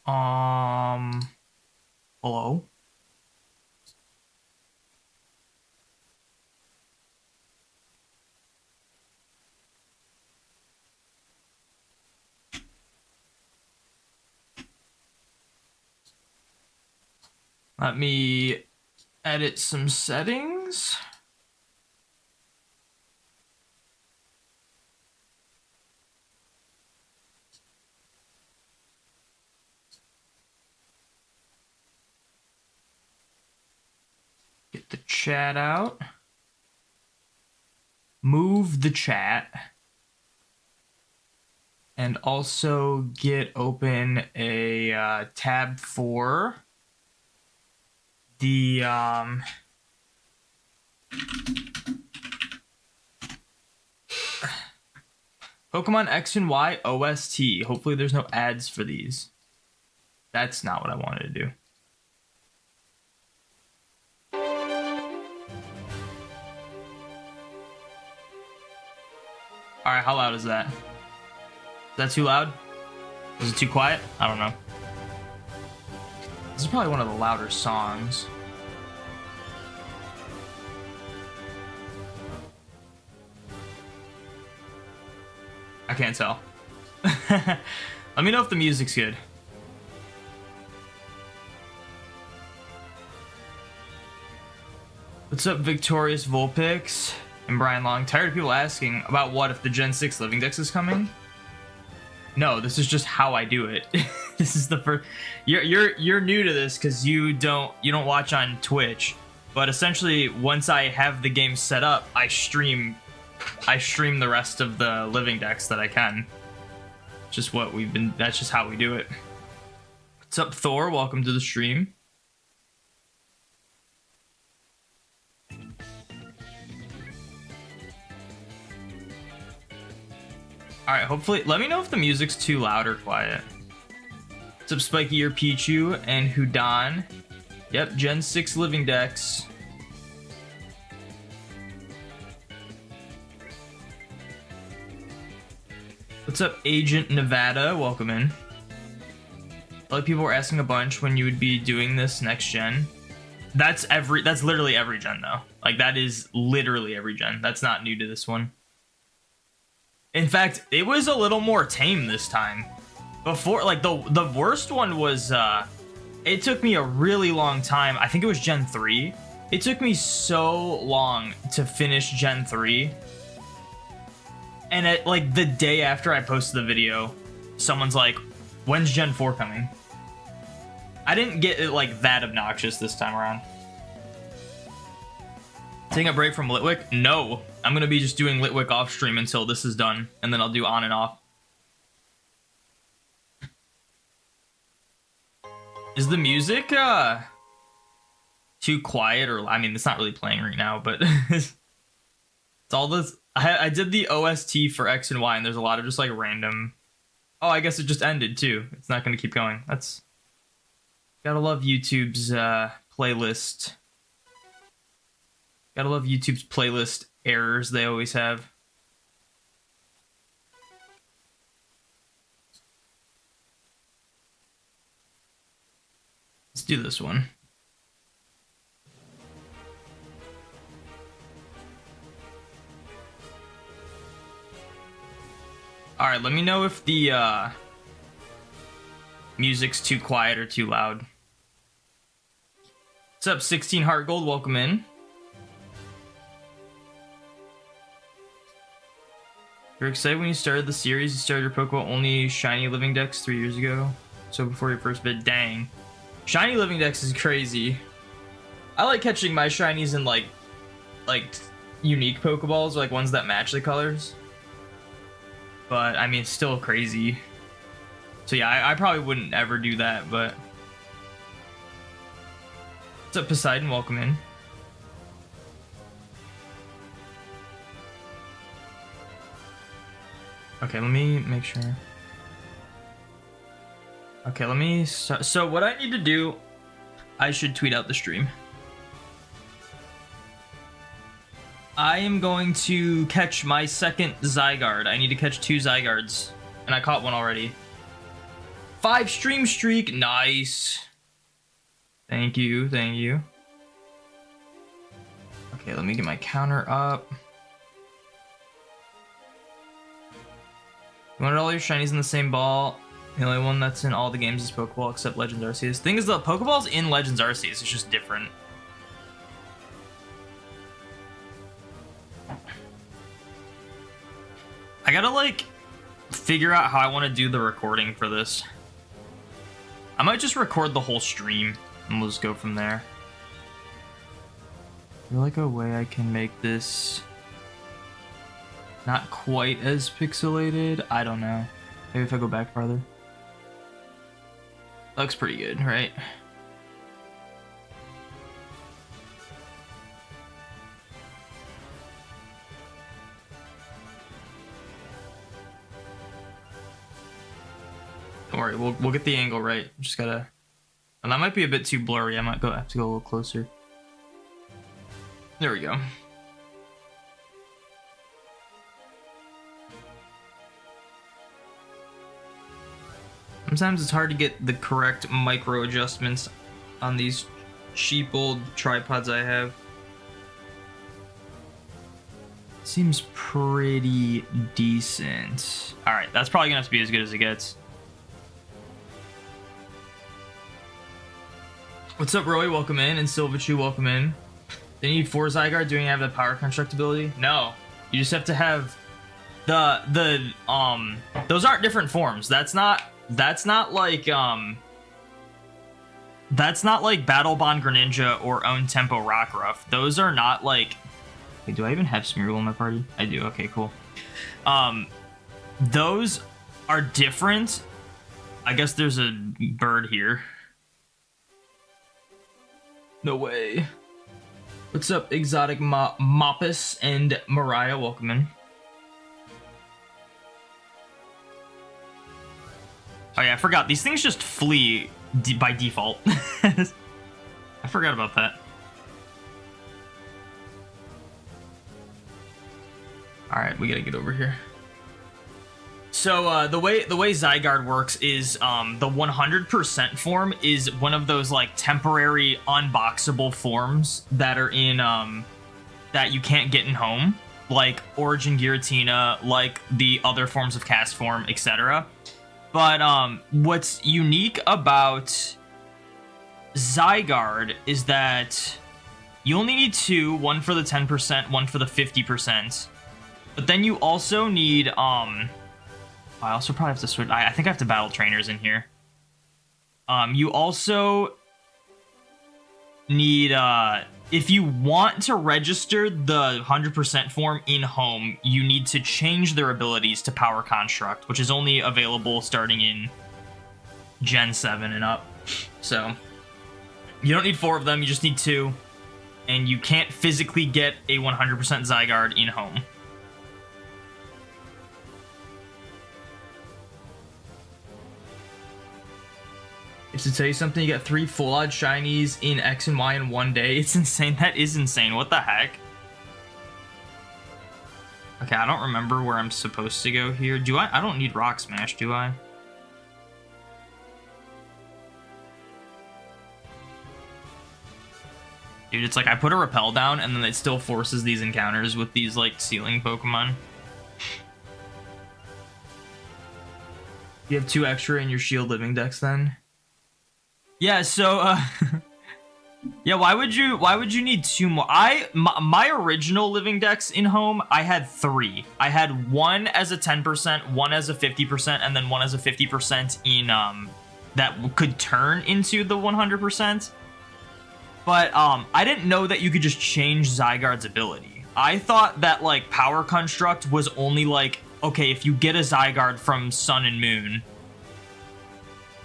Hello? Let me edit some settings. Get the chat out. Move the chat. And also get open a tab for the Pokemon X and Y OST. Hopefully there's no ads for these. That's not what I wanted to do. Alright, how loud is that? Is that too loud? Is it too quiet? I don't know. This is probably one of the louder songs. I can't tell. Let me know if the music's good. What's up, Victorious Vulpix and Brian Long? Tired of people asking about what if the Gen 6 Living Dex is coming? No, this is just how I do it. This is the first. You're new to this because you don't watch on Twitch. But essentially, once I have the game set up, I stream the rest of the Living Dex that I can. Just what we've been. That's just how we do it. What's up, Thor? Welcome to the stream. Alright, hopefully, let me know if the music's too loud or quiet. What's up, Spiky Ear Pichu and Hudan? Yep, Gen 6 Living Dex. What's up, Agent Nevada? Welcome in. A lot of people were asking a bunch when you would be doing this next gen. That's literally every gen, though. Like, that is literally every gen. That's not new to this one. In fact, it was a little more tame this time. Before, like, the worst one was, it took me a really long time. I think it was Gen 3. It took me so long to finish Gen 3. And at, like, the day after I posted the video, someone's like, when's Gen 4 coming? I didn't get it, like, that obnoxious this time around. Taking a break from Litwick? No. I'm going to be just doing Litwick off stream until this is done, and then I'll do on and off. Is the music too quiet? Or, I mean, it's not really playing right now, but it's all this. I did the OST for X and Y, and there's a lot of just like random. Oh, I guess it just ended too. It's not going to keep going. That's gotta love YouTube's playlist. Gotta love YouTube's playlist errors they always have. Let's do this one. Alright, let me know if the music's too quiet or too loud. What's up, 16 Heart Gold? Welcome in. You're excited when you started the series. You started your Pokeball only shiny Living Dex 3 years ago. So before your first bid, dang. Shiny Living Dex is crazy. I like catching my shinies in like unique Pokeballs, like ones that match the colors. But I mean, it's still crazy. So yeah, I probably wouldn't ever do that, but. What's up, Poseidon? Welcome in. Okay, let me make sure. Okay, let me... So what I need to do... I should tweet out the stream. I am going to catch my second Zygarde. I need to catch 2 Zygardes. And I caught one already. 5 stream streak. Nice. Thank you. Thank you. Okay, let me get my counter up. You wanted all your shinies in the same ball. The only one that's in all the games is Pokeball except Legends Arceus. Thing is, the Pokeball's in Legends Arceus. It's just different. I gotta, like, figure out how I want to do the recording for this. I might just record the whole stream, and we'll just go from there. Is there, like, a way I can make this not quite as pixelated? I don't know. Maybe if I go back farther. Looks pretty good, right? Don't worry, we'll get the angle right. Just gotta... And that might be a bit too blurry. I might have to go a little closer. There we go. Sometimes it's hard to get the correct micro adjustments on these cheap old tripods I have. Seems pretty decent. Alright, that's probably gonna have to be as good as it gets. What's up, Roy? Welcome in. And Silvachu, welcome in. They need 4 Zygarde. Do you have the power construct ability? No. You just have to have those aren't different forms. That's not like Battle Bond Greninja or Own Tempo Rockruff. Those are not like... Wait, do I even have Smeargle in my party? I do. Okay, cool. Those are different. I guess there's a bird here. No way. What's up, Exotic Moppus and Mariah? Welcome in. Oh yeah, I forgot. These things just flee by default. I forgot about that. Alright, we gotta get over here. So, the way Zygarde works is, the 100% form is one of those, like, temporary unboxable forms that are in, that you can't get in home. Like Origin Giratina, like the other forms of cast form, etc. But, what's unique about Zygarde is that you only need 2, one for the 10%, one for the 50%. But then you also need, I also probably have to switch. I think I have to battle trainers in here. You also need, if you want to register the 100% form in home, you need to change their abilities to Power Construct, which is only available starting in Gen 7 and up. So, you don't need 4 of them, you just need 2. And you can't physically get a 100% Zygarde in home. If to tell you something, you got 3 full odd shinies in X and Y in one day. It's insane. That is insane. What the heck? Okay, I don't remember where I'm supposed to go here. Do I? I don't need Rock Smash, do I? Dude, it's like I put a repel down and then it still forces these encounters with these, like, ceiling Pokemon. You have 2 extra in your Shield Living Dex then? Yeah, so, yeah, why would you need 2 more? My original Living Dex in home, I had 3. I had 1 as a 10%, 1 as a 50%, and then 1 as a 50% in, that could turn into the 100%. But, I didn't know that you could just change Zygarde's ability. I thought that, like, Power Construct was only, like, okay, if you get a Zygarde from Sun and Moon,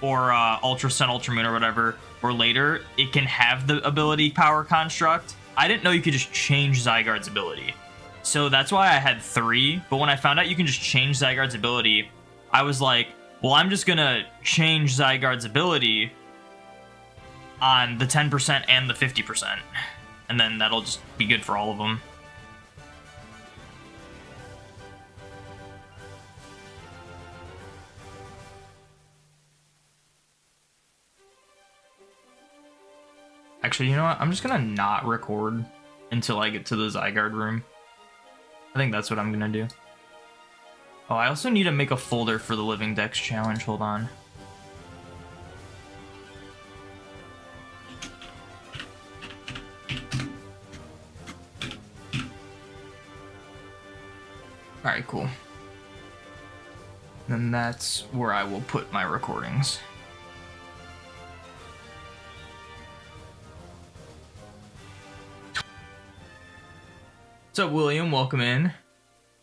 or Ultra Sun, Ultra Moon, or whatever, or later, it can have the ability Power Construct. I didn't know you could just change Zygarde's ability. So that's why I had 3, but when I found out you can just change Zygarde's ability, I was like, well, I'm just gonna change Zygarde's ability on the 10% and the 50%. And then that'll just be good for all of them. Actually, you know what? I'm just gonna not record until I get to the Zygarde room. I think that's what I'm gonna do. Oh, I also need to make a folder for the Living Dex challenge. Hold on. Alright, cool. Then that's where I will put my recordings. What's up, William? Welcome in.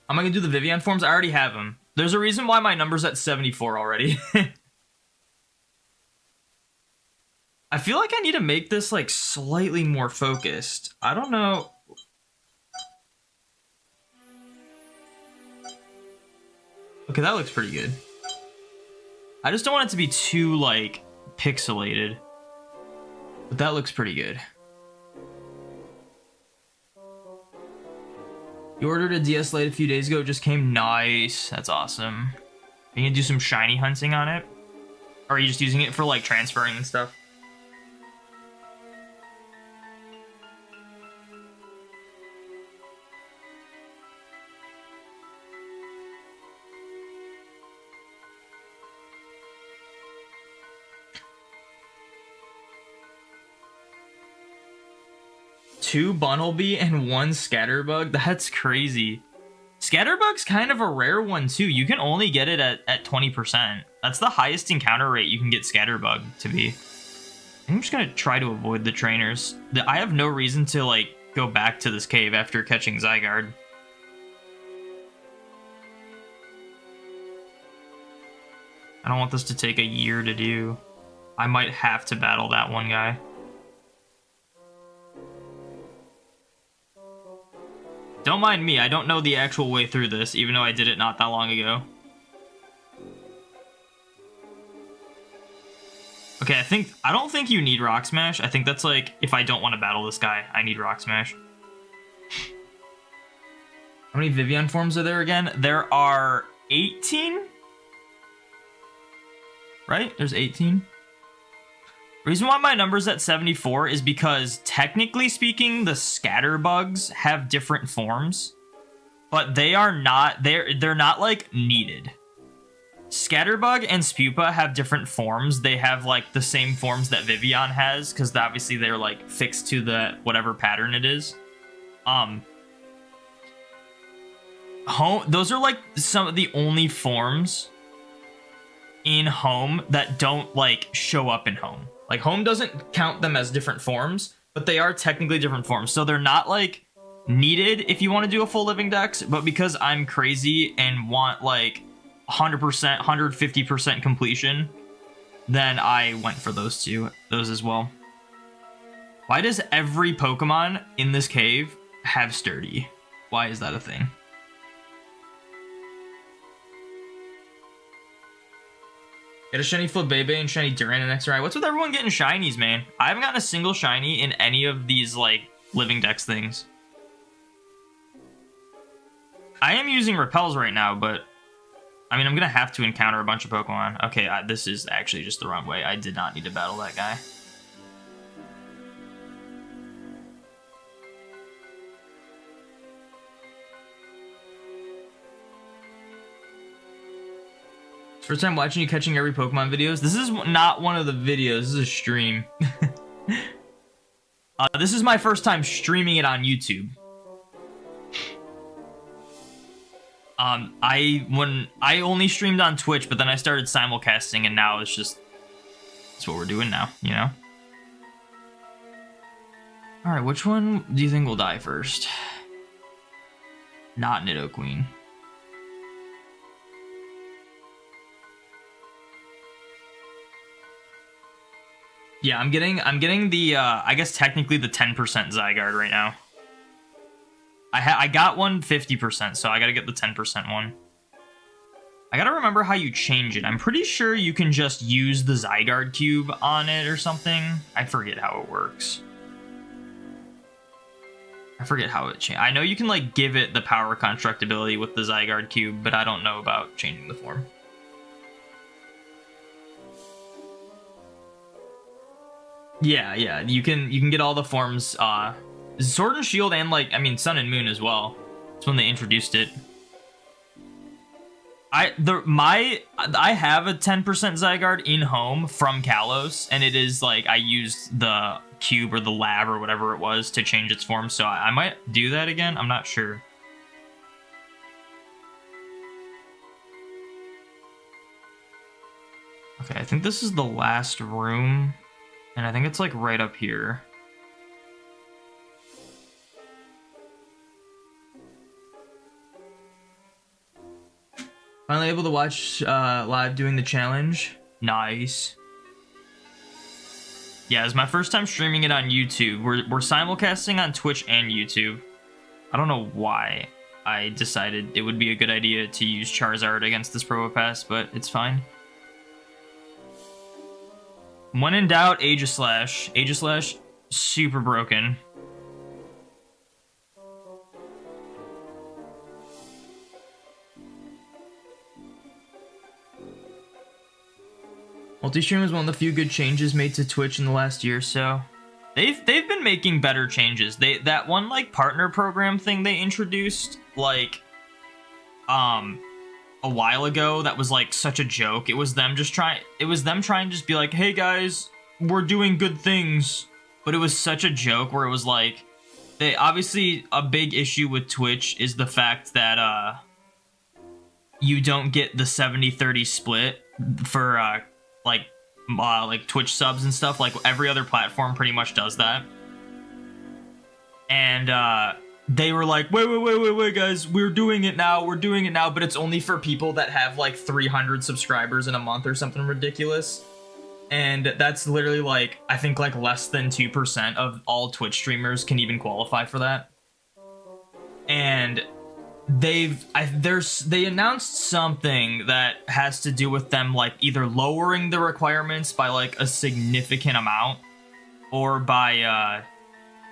I'm gonna do the Vivillon forms. I already have them. There's a reason why my number's at 74 already. I feel like I need to make this like slightly more focused. I don't know. Okay, that looks pretty good. I just don't want it to be too like pixelated. But that looks pretty good. You ordered a DS Lite a few days ago, it just came. Nice. That's awesome. Are you gonna do some shiny hunting on it? Or are you just using it for like transferring and stuff? Two Bunnelby and one Scatterbug? That's crazy. Scatterbug's kind of a rare one too. You can only get it at 20%. That's the highest encounter rate you can get Scatterbug to be. I'm just gonna try to avoid the trainers. I have no reason to like go back to this cave after catching Zygarde. I don't want this to take a year to do. I might have to battle that one guy. Don't mind me, I don't know the actual way through this, even though I did it not that long ago. Okay, I don't think you need Rock Smash. I think that's like, if I don't want to battle this guy, I need Rock Smash. How many Vivillon forms are there again? There are 18? Right? There's 18. Reason why my number's at 74 is because, technically speaking, the Scatterbugs have different forms, but they are not, they're not, like, needed. Scatterbug and Spupa have different forms. They have, like, the same forms that Vivillon has, because obviously they're, like, fixed to the whatever pattern it is. Those are, like, some of the only forms in Home that don't, like, show up in Home. Like, Home doesn't count them as different forms, but they are technically different forms. So they're not, like, needed if you want to do a full Living Dex, but because I'm crazy and want, like, 100%, 150% completion, then I went for those as well. Why does every Pokemon in this cave have Sturdy? Why is that a thing? Get a shiny Flabébé and shiny Duran and XRI. What's with everyone getting shinies, man? I haven't gotten a single shiny in any of these, like, Living Dex things. I am using Repels right now, but... I mean, I'm gonna have to encounter a bunch of Pokemon. Okay, this is actually just the wrong way. I did not need to battle that guy. First time watching you catching every Pokemon videos. This is not one of the videos. This is a stream. This is my first time streaming it on YouTube. I only streamed on Twitch, but then I started simulcasting, and now it's what we're doing now, you know? Alright, which one do you think will die first? Not Nidoqueen. Yeah, I'm getting the I guess technically the 10% Zygarde right now. I got one 50%, so I gotta get the 10% one. I gotta remember how you change it. I'm pretty sure you can just use the Zygarde cube on it or something. I forget how it works. I forget how it changes. I know you can like give it the power construct ability with the Zygarde cube, but I don't know about changing the form. Yeah, you can get all the forms, Sword and Shield, and like, I mean, Sun and Moon as well. That's when they introduced it. I have a 10% Zygarde in home from Kalos, and it is like I used the cube or the lab or whatever it was to change its form, so I might do that again. I'm not sure. Okay, I think this is the last room, and I think it's like right up here. Finally able to watch live doing the challenge. Nice. Yeah, it's my first time streaming it on YouTube. We're simulcasting on Twitch and YouTube. I don't know why I decided it would be a good idea to use Charizard against this Probopass, but it's fine. When in doubt, Aegislash. Aegislash, super broken. Multi-stream is one of the few good changes made to Twitch in the last year or so. They've been making better changes. That one like partner program thing they introduced like a while ago, that was like such a joke. It was them trying to just be like, hey guys, we're doing good things. But it was such a joke where it was like, they obviously, a big issue with Twitch is the fact that you don't get the 70-30 split for like Twitch subs and stuff. Like every other platform pretty much does that. And they were like, wait guys, we're doing it now, but it's only for people that have like 300 subscribers in a month or something ridiculous. And that's literally like, I think like less than 2% of all Twitch streamers can even qualify for that. And they announced something that has to do with them like either lowering the requirements by like a significant amount, or by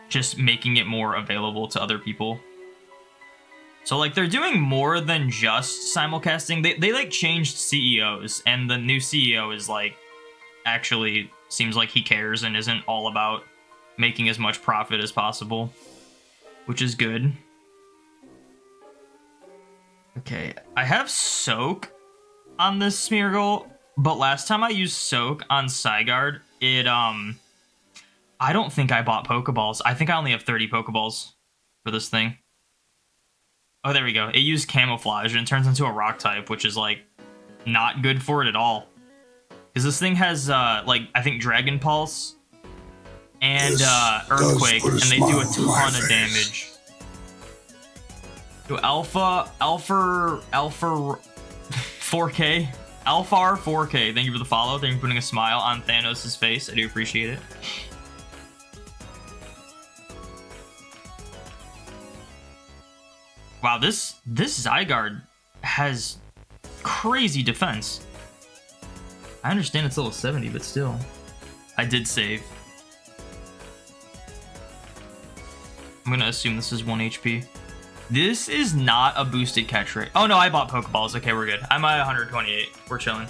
just making it more available to other people. So like they're doing more than just simulcasting. They like changed CEOs, and the new CEO is like, actually seems like he cares and isn't all about making as much profit as possible, which is good. Okay, I have Soak on this Smeargle, but last time I used Soak on Zygarde, it, I don't think I bought Pokeballs. I think I only have 30 Pokeballs for this thing. Oh, there we go. It used Camouflage, and it turns into a Rock type, which is, like, not good for it at all. Because this thing has, like, I think Dragon Pulse and Earthquake, and they do a ton of damage. To Alpha 4K. Alphar 4K, thank you for the follow. Thank you for putting a smile on Thanos' face. I do appreciate it. Wow, this Zygarde has crazy defense. I understand it's level 70, but still. I did save. I'm gonna assume this is 1 HP. This is not a boosted catch rate. Oh no, I bought Pokeballs. Okay, we're good. I'm at 128. We're chilling.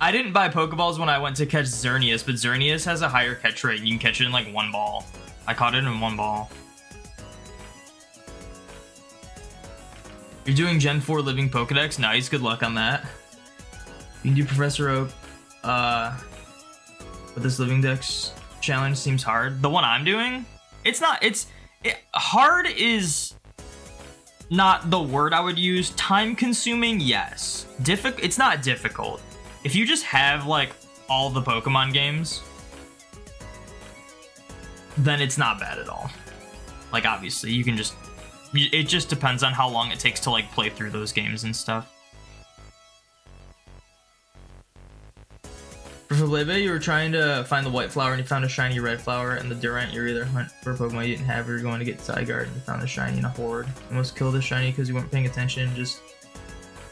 I didn't buy Pokeballs when I went to catch Xerneas, but Xerneas has a higher catch rate. You can catch it in like one ball. I caught it in one ball. You're doing Gen 4 Living Pokedex? Nice, good luck on that. You can do Professor Oak, but this Living Dex challenge seems hard. The one I'm doing? It's not, hard is not the word I would use. Time consuming, yes. It's not difficult. If you just have like all the Pokemon games, then it's not bad at all. Like obviously you can just, it just depends on how long it takes to like play through those games and stuff. For Flabébé, you were trying to find the white flower and you found a shiny red flower, and the Durant you either hunt for a Pokemon you didn't have, or you're going to get Zygarde and you found a shiny in a horde. You almost killed the shiny because you weren't paying attention, just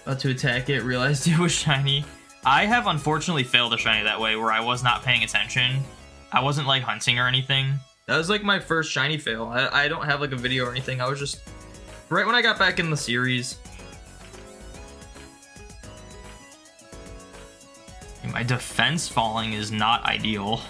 about to attack it, realized it was shiny. I have unfortunately failed a shiny that way, where I was not paying attention. I wasn't like hunting or anything. That was like my first shiny fail. I don't have like a video or anything. I was just right when I got back in the series. My defense falling is not ideal.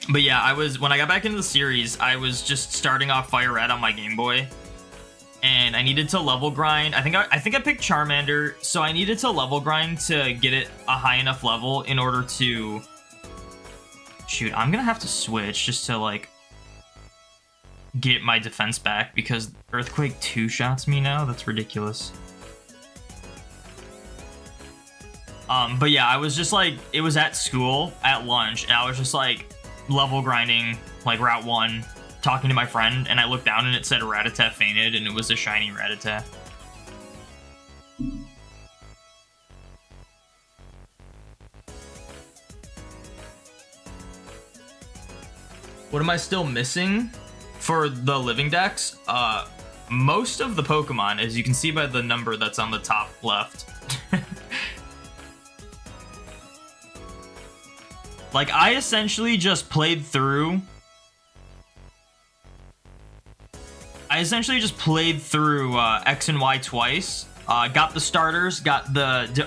But yeah, when I got back into the series, I was just starting off Fire Red on my Game Boy. And I needed to level grind. I think I picked Charmander, so I needed to level grind to get it a high enough level in order to... Shoot, I'm gonna have to switch just to, like, get my defense back, because Earthquake 2-shots me now? That's ridiculous. But yeah, I was just, like, it was at school, at lunch, and I was just, like, level grinding, like, Route 1, talking to my friend, and I looked down and it said Rattata fainted, and it was a shiny Rattata. What am I still missing for the Living Dex? Most of the Pokemon, as you can see by the number that's on the top left. Like, I essentially just played through... X and Y twice. Got the starters, got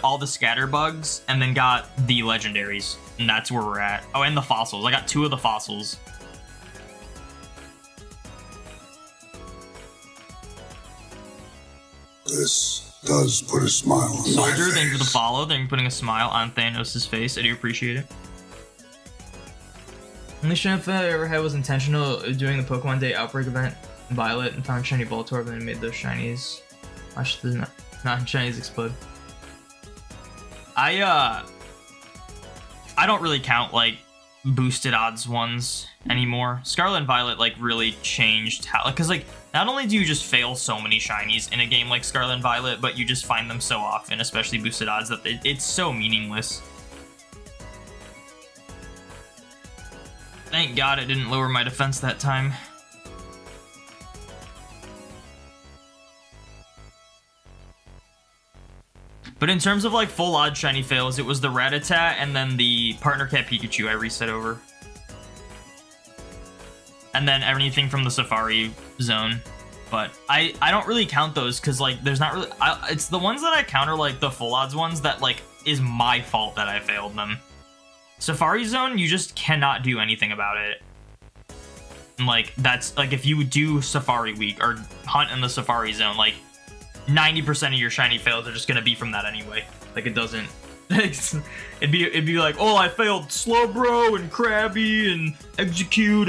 all the scatter bugs, and then got the legendaries. And that's where we're at. Oh, and the fossils. I got 2 of the fossils. This does put a smile on my face. Soldier, thank you for the follow. Thank you for putting a smile on Thanos' face. I do appreciate it. Only shiny I ever had was intentional doing the Pokemon Day Outbreak event in Violet and found shiny Voltorb and then made those shinies. Watch the non-shinies explode. I don't really count, like, boosted odds ones anymore. Scarlet and Violet, like, really changed how... Because, like, not only do you just fail so many shinies in a game like Scarlet and Violet, but you just find them so often, especially boosted odds, that it's so meaningless. Thank God it didn't lower my defense that time. But in terms of, like, full odd shiny fails, it was the Rattata and then the Partner Cat Pikachu I reset over. And then anything from the Safari Zone. But I don't really count those because, like, there's not really... it's the ones that I count are, like, the full odds ones that, like, is my fault that I failed them. Safari Zone, you just cannot do anything about it. And, like, that's... Like, if you do Safari Week or hunt in the Safari Zone, like... 90% of your shiny fails are just gonna be from that anyway. Like, it doesn't... it'd be like, oh, I failed Slowbro and Krabby and Execute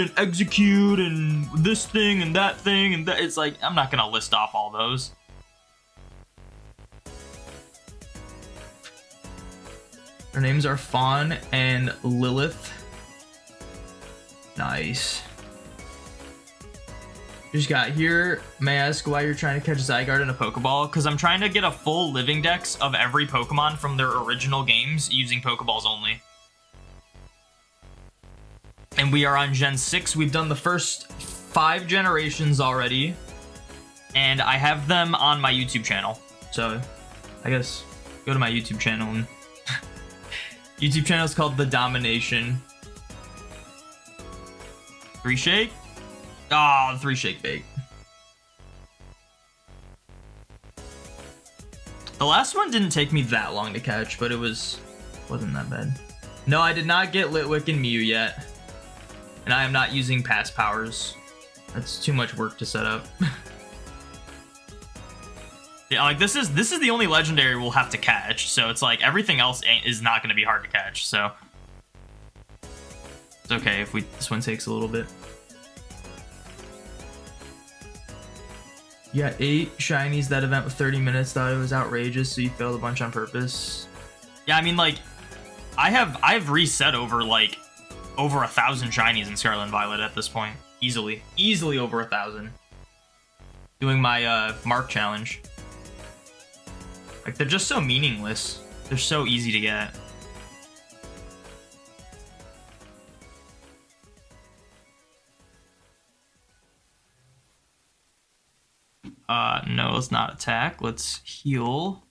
and this thing and that thing and that. It's like, I'm not gonna list off all those. Their names are Fawn and Lilith. Nice. Just got here. May I ask why you're trying to catch Zygarde in a Pokeball? Because I'm trying to get a full Living Dex of every Pokemon from their original games using Pokeballs only. And we are on Gen 6. We've done the first 5 generations already. And I have them on my YouTube channel. So, I guess, go to my YouTube channel. And YouTube channel is called The Domination. 3 Shake? Ah, 3 Shake Bait. The last one didn't take me that long to catch, but it wasn't that bad. No, I did not get Litwick and Mew yet. And I am not using Pass Powers. That's too much work to set up. Yeah, like this is the only legendary we'll have to catch, so it's like everything else is not gonna be hard to catch, so it's okay if this one takes a little bit. You got 8 shinies that event with 30 minutes. Thought it was outrageous, so you failed a bunch on purpose. Yeah, I mean, like, I've reset over, like, over 1,000 shinies in Scarlet and Violet at this point. Easily over 1,000. Doing my Mark challenge. Like, they're just so meaningless. They're so easy to get. No, let's not attack. Let's heal.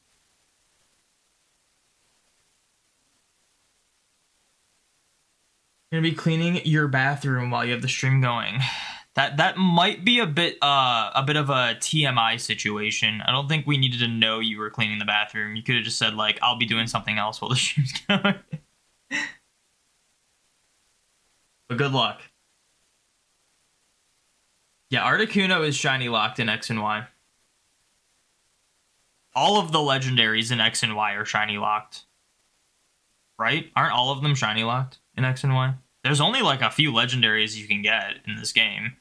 You're gonna be cleaning your bathroom while you have the stream going. That might be a bit of a TMI situation. I don't think we needed to know you were cleaning the bathroom. You could have just said like, I'll be doing something else while the stream's going. But good luck. Yeah, Articuno is shiny locked in X and Y. All of the legendaries in X and Y are shiny locked. Right? Aren't all of them shiny locked in X and Y? There's only like a few legendaries you can get in this game.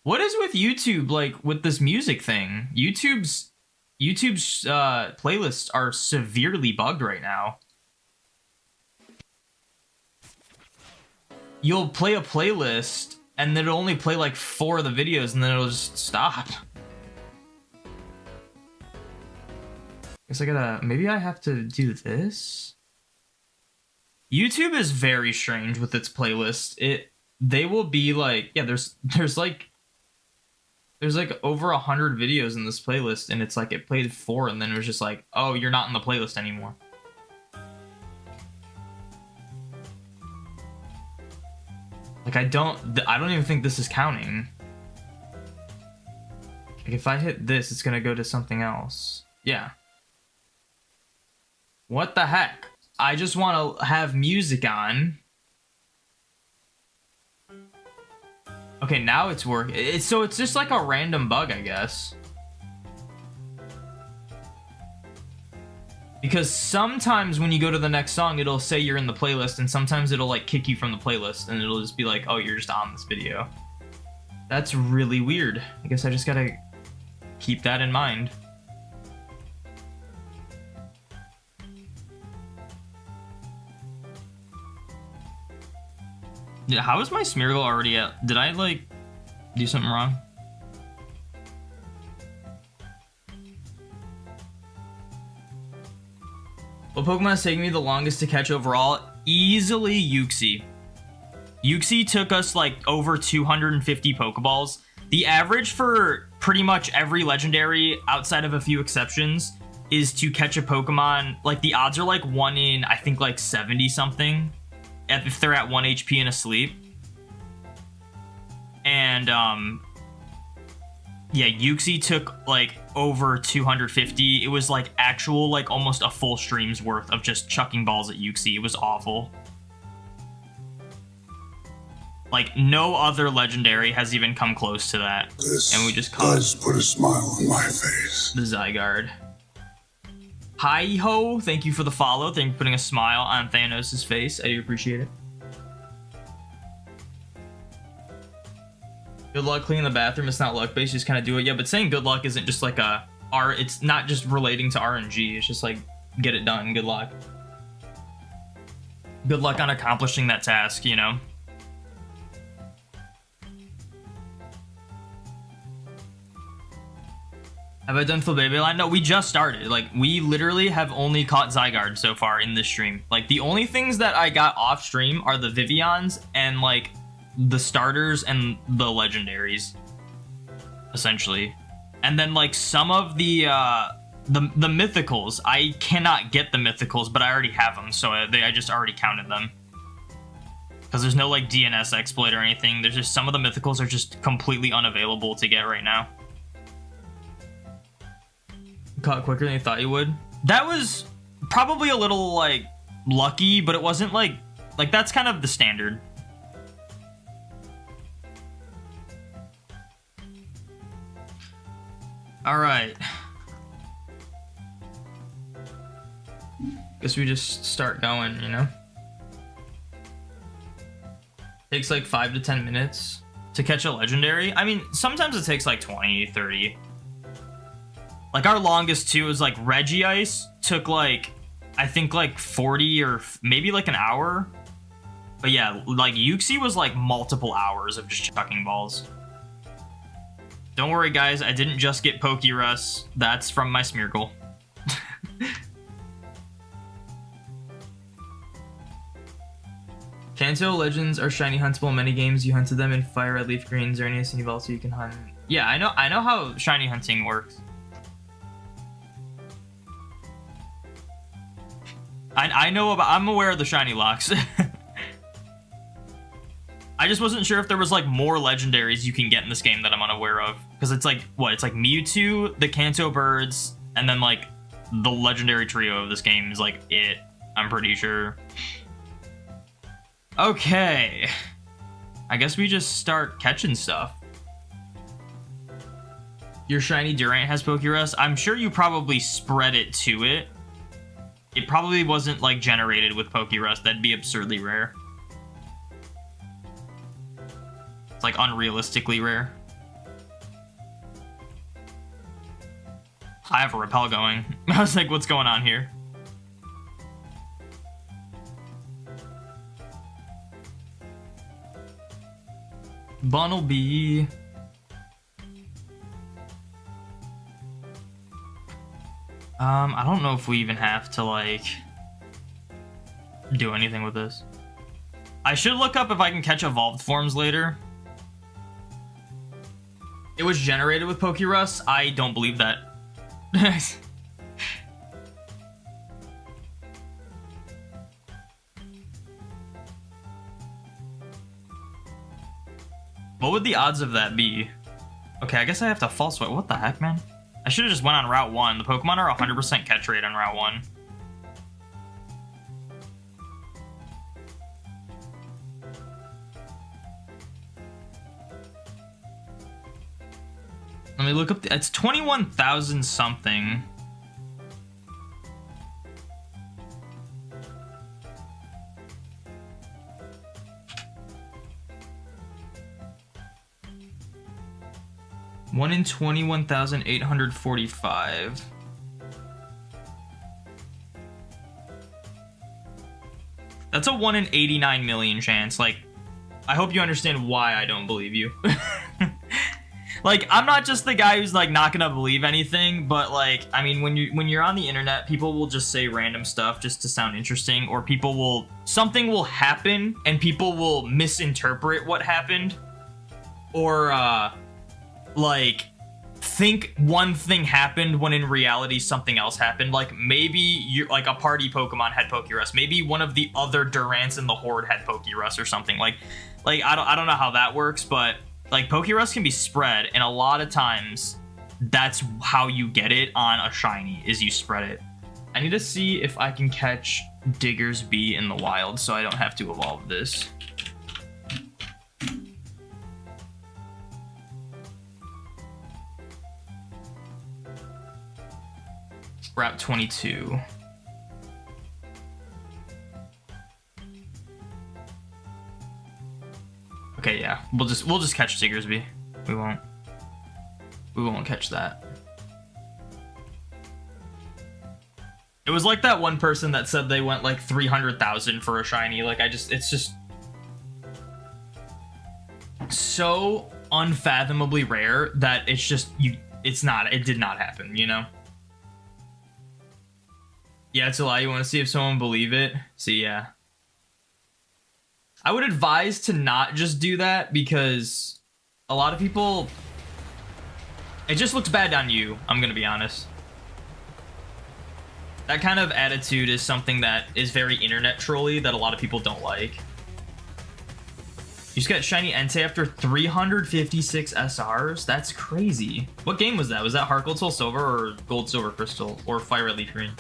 What is with YouTube, like, with this music thing? YouTube's playlists are severely bugged right now. You'll play a playlist, and then it'll only play like 4 of the videos, and then it'll just stop. Guess I gotta... Maybe I have to do this? YouTube is very strange with its playlist. They will be like... Yeah, there's like over 100 videos in this playlist, and it's like it played 4, and then it was just like, oh, you're not in the playlist anymore. Like, I don't even think this is counting. Like, if I hit this, it's gonna go to something else. Yeah. What the heck? I just want to have music on. Okay, now it's working. So it's just like a random bug, I guess. Because sometimes when you go to the next song, it'll say you're in the playlist, and sometimes it'll like kick you from the playlist, and it'll just be like, oh, you're just on this video. That's really weird. I guess I just gotta keep that in mind. Yeah, how is my Smeargle already at? Did I like do something wrong? What Pokemon is taking me the longest to catch overall? Easily Uxie. Uxie took us like over 250 Pokeballs. The average for pretty much every legendary, outside of a few exceptions, is to catch a Pokemon. Like, the odds are like 1 in, I think, like 70 something. If they're at 1 HP and asleep. And, yeah, Uxie took, like, over 250. It was, like, actual, like, almost a full stream's worth of just chucking balls at Uxie. It was awful. Like, no other legendary has even come close to that. This and we just caught does put a smile on my face. The Zygarde. Hi-ho, thank you for the follow. Thank you for putting a smile on Thanos' face. I do appreciate it. Good luck cleaning the bathroom. It's not luck-based, you just kind of do it. Yeah, but saying good luck isn't just like a... It's not just relating to RNG. It's just like, get it done. Good luck. Good luck on accomplishing that task, you know? Have I done Flabébé line? No, we just started. Like, we literally have only caught Zygarde so far in this stream. Like, the only things that I got off stream are the Vivillons and, like, the starters and the legendaries, essentially. And then, like, some of the mythicals. I cannot get the mythicals, but I already have them, so I just already counted them. Because there's no, like, DNS exploit or anything. There's just some of the mythicals are just completely unavailable to get right now. Caught quicker than you thought you would. That was probably a little, like, lucky, but it wasn't, like, that's kind of the standard. Alright. Guess we just start going, you know? Takes like 5 to 10 minutes to catch a legendary. I mean, sometimes it takes like 20, 30. Like, our longest too is like Regice took like, I think like 40 or maybe like an hour. But yeah, like Uxie was like multiple hours of just chucking balls. Don't worry, guys. I didn't just get Pokerus. That's from my Smeargle. Kanto legends are shiny huntable in many games. You hunted them in Fire Red, Leaf Green, Xerneas, and you've also you can hunt. Yeah, I know how shiny hunting works. I know about, I'm aware of the shiny locks. I just wasn't sure if there was like more legendaries you can get in this game that I'm unaware of. Because it's like, what? It's like Mewtwo, the Kanto birds, and then like the legendary trio of this game is like it. I'm pretty sure. Okay. I guess we just start catching stuff. Your shiny Durant has Pokerust. I'm sure you probably spread it to it. It probably wasn't like generated with Pokerust. That'd be absurdly rare. It's like unrealistically rare. I have a repel going. I was like, what's going on here? Bunnelby. I don't know if we even have to like do anything with this. I should look up if I can catch evolved forms later. It was generated with Pokerust. I don't believe that. What would the odds of that be? Okay, I guess I have to false swipe. What the heck, man? I should have just went on Route 1. The Pokemon are 100% catch rate on Route 1. Let me look up. It's 21,000 something. One in 21,845. That's a 1 in 89 million chance. Like, I hope you understand why I don't believe you. Like, I'm not just the guy who's like not gonna believe anything, but like, I mean, when you're on the internet, people will just say random stuff just to sound interesting, or something will happen and people will misinterpret what happened, or like think one thing happened when in reality something else happened. Like maybe you like a party Pokemon had Pokerust, maybe one of the other Durants in the horde had Pokerust or something. Like I don't know how that works, but like Pokerust can be spread, and a lot of times that's how you get it on a shiny, is you spread it. I need to see if I can catch Diggersby in the wild so I don't have to evolve this. Route 22. Okay, yeah, we'll just catch Zygarde. We won't catch that. It was like that one person that said they went like 300,000 for a shiny. Like it's just so unfathomably rare that it's just it did not happen, you know? Yeah, it's a lie. You want to see if someone believe it? See, yeah. I would advise to not just do that, because a lot of people, it just looks bad on you, I'm gonna be honest. That kind of attitude is something that is very internet trolly that a lot of people don't like. You just got shiny Entei after 356 SRs? That's crazy. What game was that? Was that Heart Gold Soul Silver or Gold Silver Crystal or Fire Leaf Green?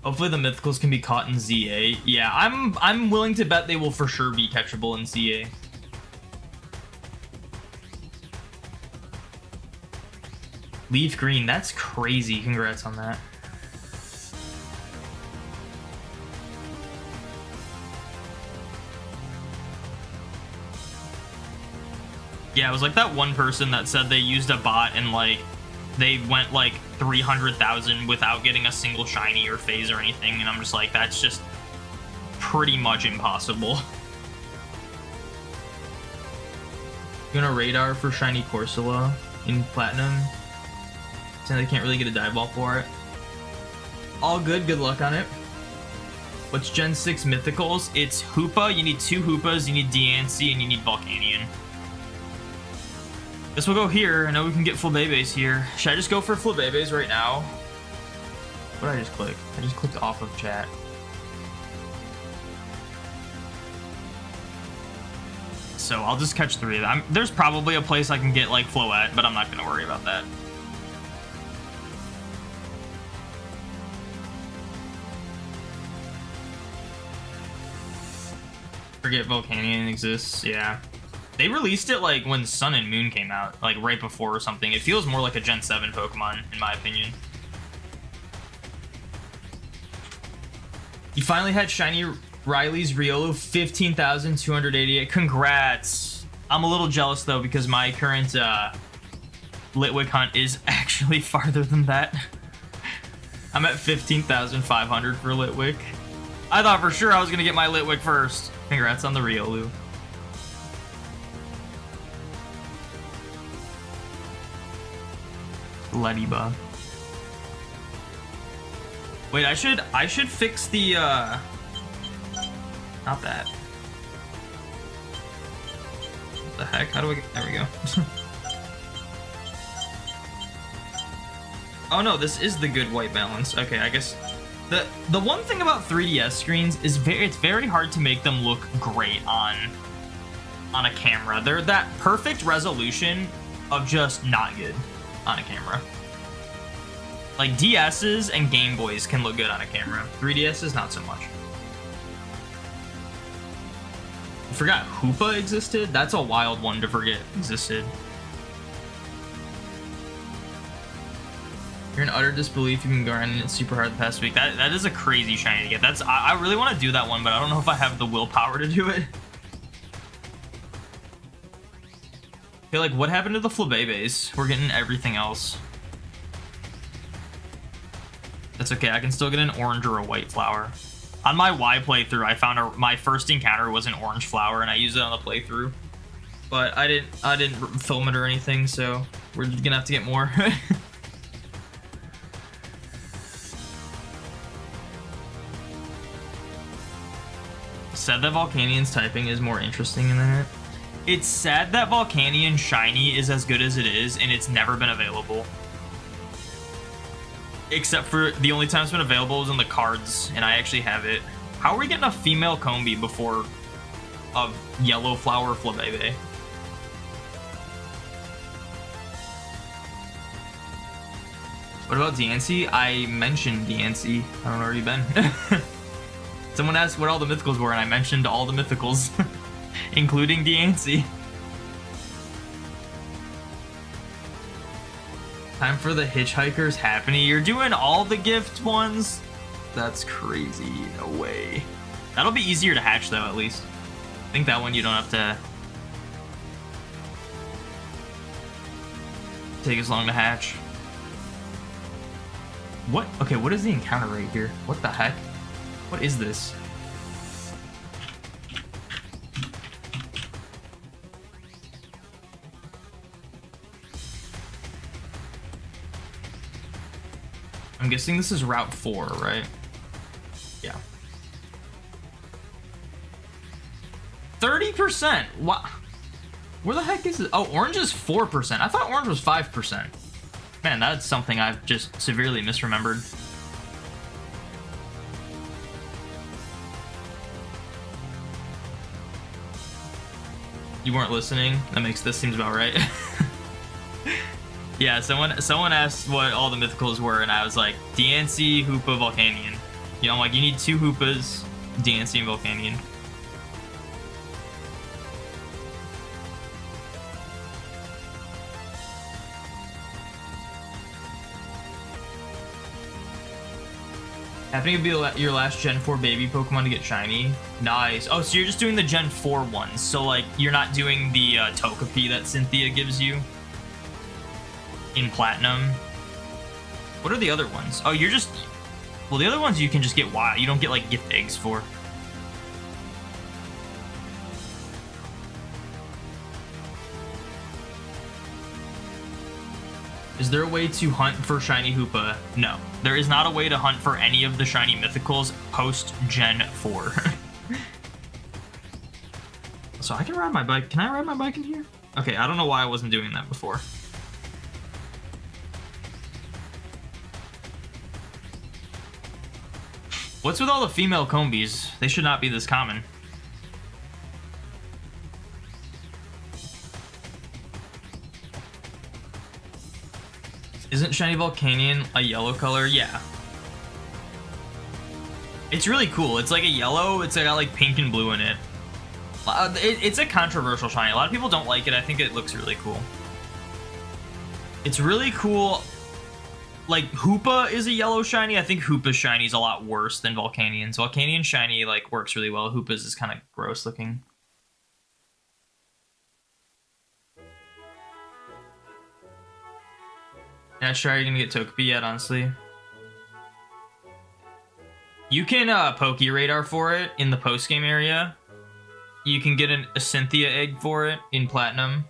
Hopefully the mythicals can be caught in ZA. Yeah, I'm willing to bet they will for sure be catchable in ZA. Leaf Green, that's crazy. Congrats on that. Yeah, it was like that one person that said they used a bot and like they went like 300,000 without getting a single shiny or phase or anything, and I'm just like, that's just pretty much impossible. You gonna radar for shiny Corsola in Platinum? So they can't really get a dive ball for it. All good luck on it. What's Gen 6 mythicals? It's Hoopa, you need 2 Hoopas, you need Diancie, and you need Volcanion. Guess we'll go here. I know we can get Flabébés here. Should I just go for Flabébés right now? What did I just click? I just clicked off of chat. So I'll just catch 3 of them. There's probably a place I can get like Floette, but I'm not gonna worry about that. Forget Volcanion exists, yeah. They released it like when Sun and Moon came out, like right before or something. It feels more like a Gen 7 Pokemon, in my opinion. You finally had Shiny Riley's Riolu, 15,288. Congrats. I'm a little jealous though because my current Litwick hunt is actually farther than that. I'm at 15,500 for Litwick. I thought for sure I was gonna get my Litwick first. Congrats on the Riolu. Lediba. Wait, I should fix the not that. What the heck? How do I get, there we go. Oh no, this is the good white balance. Okay, I guess the one thing about 3DS screens is it's very hard to make them look great on a camera. They're that perfect resolution of just not good on a camera. Like DS's and Game Boys can look good on a camera. 3DS's not so much. I forgot Hoopa existed. That's a wild one to forget existed. You're in utter disbelief you can grind it super hard the past week. That is a crazy shiny to get. That's I really want to do that one, but I don't know if I have the willpower to do it. Okay, like what happened to the Flabébés? We're getting everything else. That's okay, I can still get an orange or a white flower. On my Y playthrough, I found my first encounter was an orange flower, and I used it on the playthrough. But I didn't film it or anything, so we're gonna have to get more. Said that Volcanion's typing is more interesting than it. It's sad that Volcanion Shiny is as good as it is, and it's never been available. Except for the only time it's been available was in the cards, and I actually have it. How are we getting a female Combi before a yellow flower Flabébé? What about DNC? I mentioned DNC. I don't know where you've been. Someone asked what all the mythicals were, and I mentioned all the mythicals, including DNC. Time for the Hitchhikers happening. You're doing all the gift ones? That's crazy. No way. That'll be easier to hatch, though, at least. I think that one you don't have to take as long to hatch. What? Okay, what is the encounter rate here? What the heck? What is this? I'm guessing this is Route 4, right? Yeah. 30%? What? Where the heck is it? Oh, orange is 4%. I thought orange was 5%. Man, that's something I've just severely misremembered. You weren't listening? That makes this seems about right. Yeah, someone asked what all the mythicals were, and I was like, DNC, Hoopa, Volcanion. You know, I'm like, you need 2 Hoopas, DNC, and Volcanion. Happening to be your last Gen 4 baby Pokemon to get shiny. Nice. Oh, so you're just doing the Gen 4 ones. So, like, you're not doing the Togepi that Cynthia gives you in Platinum. What are the other ones? Oh, you're just... Well, the other ones you can just get wild. You don't get, like, gift eggs for. Is there a way to hunt for shiny Hoopa? No. There is not a way to hunt for any of the shiny mythicals post Gen 4. So I can ride my bike. Can I ride my bike in here? Okay, I don't know why I wasn't doing that before. What's with all the female combies? They should not be this common. Isn't Shiny Volcanion a yellow color? Yeah. It's really cool. It's like a yellow. It's got like pink and blue in it. It's a controversial shiny. A lot of people don't like it. I think it looks really cool. It's really cool. Like, Hoopa is a yellow shiny. I think Hoopa's shiny is a lot worse than Volcanion's. Volcanion shiny, like, works really well. Hoopa's is kind of gross looking. Not sure you're gonna get Togepi yet, honestly. You can Poke Radar for it in the post-game area. You can get a Cynthia egg for it in Platinum.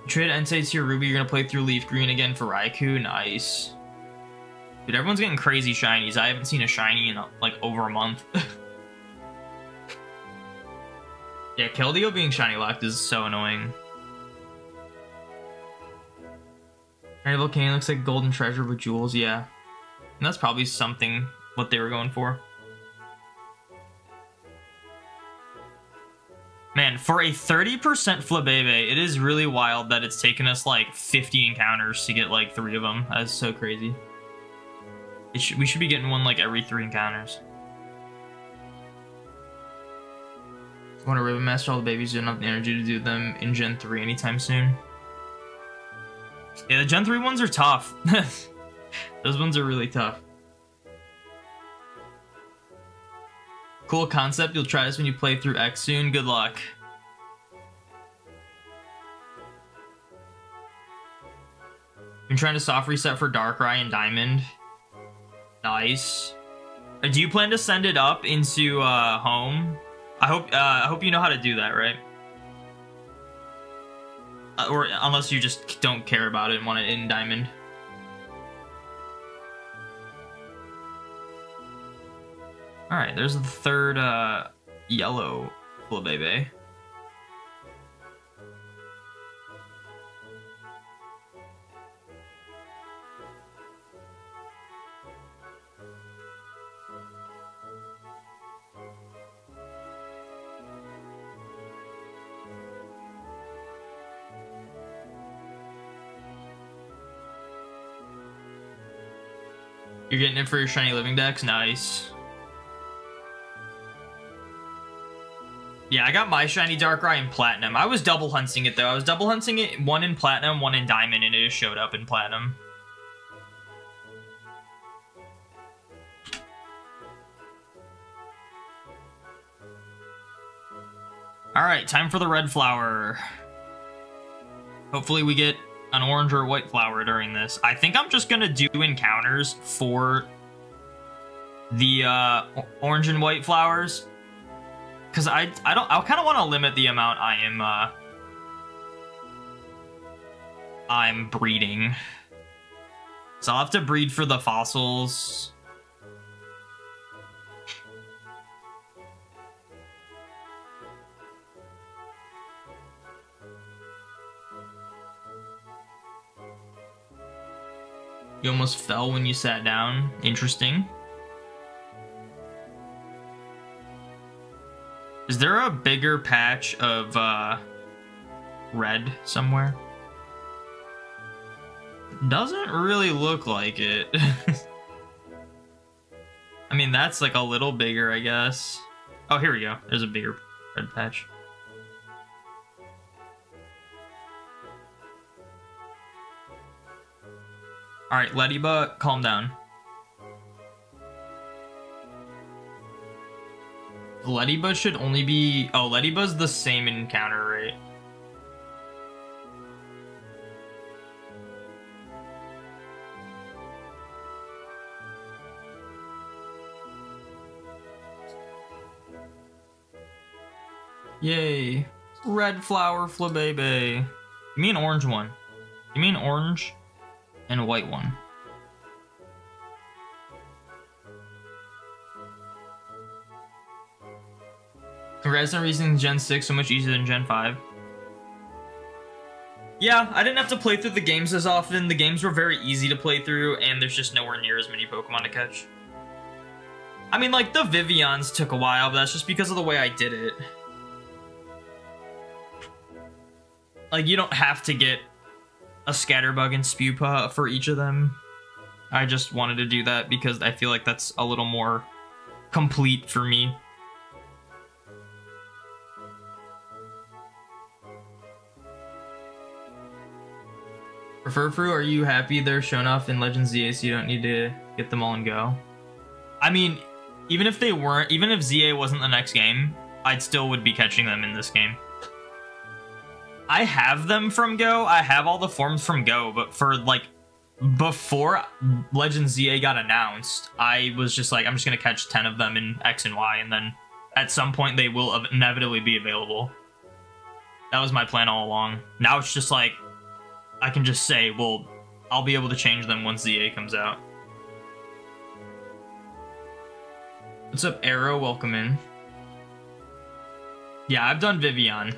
Trade Entei to your Ruby, you're gonna play through Leaf Green again for Raikou. Nice. Dude, everyone's getting crazy shinies. I haven't seen a shiny in like over a month. Yeah, Keldeo being shiny locked is so annoying. Shiny Volcanion looks like golden treasure with jewels, yeah. And that's probably something what they were going for. Man, for a 30% Flabébé, it is really wild that it's taken us like 50 encounters to get like 3 of them. That's so crazy. We should be getting one like every 3 encounters. I want to Ribbon Master all the babies, don't have the energy to do them in Gen 3 anytime soon. Yeah, the Gen 3 ones are tough. Those ones are really tough. Cool concept. You'll try this when you play through X soon. Good luck. I'm trying to soft reset for Darkrai and Diamond. Nice. Do you plan to send it up into home? I hope you know how to do that, right? Or unless you just don't care about it and want it in Diamond. Alright, there's the third yellow Flabébé. You're getting it for your Shiny Living Dex? Nice. Yeah, I got my Shiny Darkrai in Platinum. I was double hunting it, though. I was double hunting it, one in Platinum, one in Diamond, and it just showed up in Platinum. Alright, time for the red flower. Hopefully we get an orange or white flower during this. I think I'm just gonna do encounters for the orange and white flowers. Because I kind of want to limit the amount I'm breeding. So I'll have to breed for the fossils. You almost fell when you sat down. Interesting. Is there a bigger patch of red somewhere? Doesn't really look like it. I mean, that's like a little bigger, I guess. Oh, here we go. There's a bigger red patch. Alright, Ledyba, calm down. Ledyba should only be... Oh, Ledyba's the same encounter rate. Yay. Red flower Flabébé. Give me an orange one. Give me an orange and a white one. Congrats on reaching Gen 6 so much easier than Gen 5. Yeah, I didn't have to play through the games as often. The games were very easy to play through, and there's just nowhere near as many Pokemon to catch. I mean, like, the Vivillons took a while, but that's just because of the way I did it. Like, you don't have to get a Scatterbug and Spewpa for each of them. I just wanted to do that because I feel like that's a little more complete for me. For Furfrou, are you happy they're shown off in Legends ZA so you don't need to get them all and go? I mean, even if they weren't, even if ZA wasn't the next game, I'd still would be catching them in this game. I have them from Go, I have all the forms from Go, but for like, before Legends ZA got announced, I was just like, I'm just gonna catch 10 of them in X and Y, and then at some point they will inevitably be available. That was my plan all along. Now it's just like, I can just say, well, I'll be able to change them once ZA comes out. What's up, Arrow? Welcome in. Yeah, I've done Vivillon.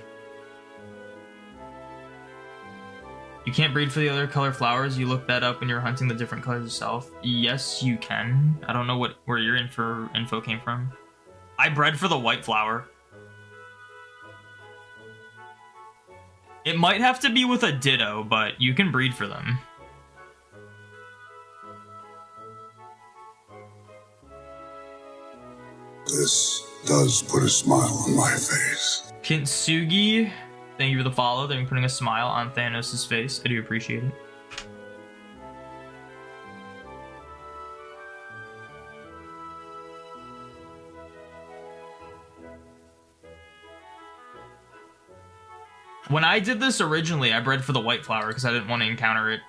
You can't breed for the other color flowers. You looked that up when you were hunting the different colors yourself. Yes, you can. I don't know where your info came from. I bred for the white flower. It might have to be with a Ditto, but you can breed for them. This does put a smile on my face. Kintsugi, thank you for the follow. They're putting a smile on Thanos' face. I do appreciate it. When I did this originally, I bred for the white flower because I didn't want to encounter it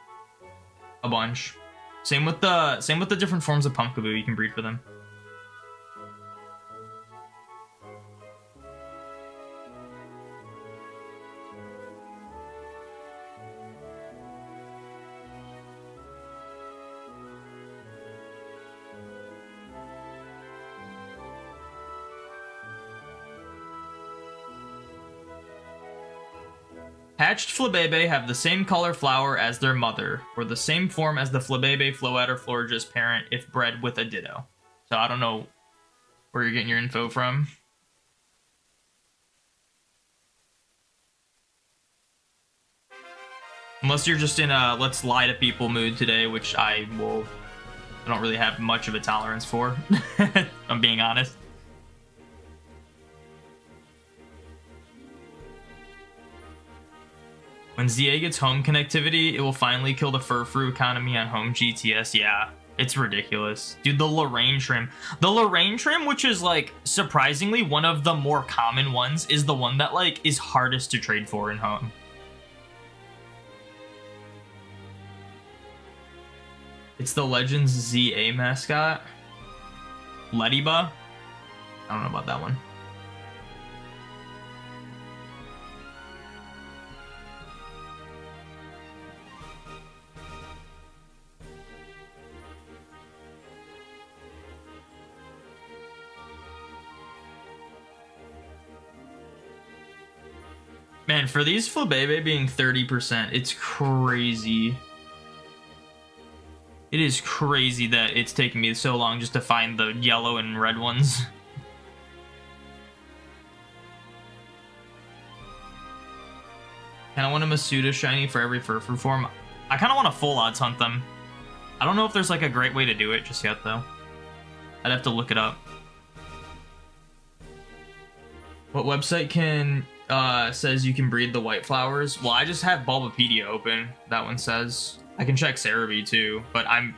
a bunch. Same with the different forms of Pumpkaboo, you can breed for them. Hatched Flabébé have the same color flower as their mother, or the same form as the Flabébé, Floette, or Florges parent if bred with a Ditto. So I don't know where you're getting your info from. Unless you're just in a let's lie to people mood today, which I don't really have much of a tolerance for, if I'm being honest. When ZA gets home connectivity, it will finally kill the Furfrou economy on home GTS. Yeah, it's ridiculous. Dude, the Lorraine trim. The Lorraine trim, which is, like, surprisingly one of the more common ones, is the one that, like, is hardest to trade for in home. It's the Legends ZA mascot. Lediba? I don't know about that one. Man, for these Flabébé being 30%, it's crazy. It is crazy that it's taking me so long just to find the yellow and red ones. Kinda want a Masuda shiny for every Furfrou form. I kinda want to full odds hunt them. I don't know if there's like a great way to do it just yet though. I'd have to look it up. What website says you can breed the white flowers? Well, I just have Bulbapedia open. That one says. I can check Cerebi too, but I'm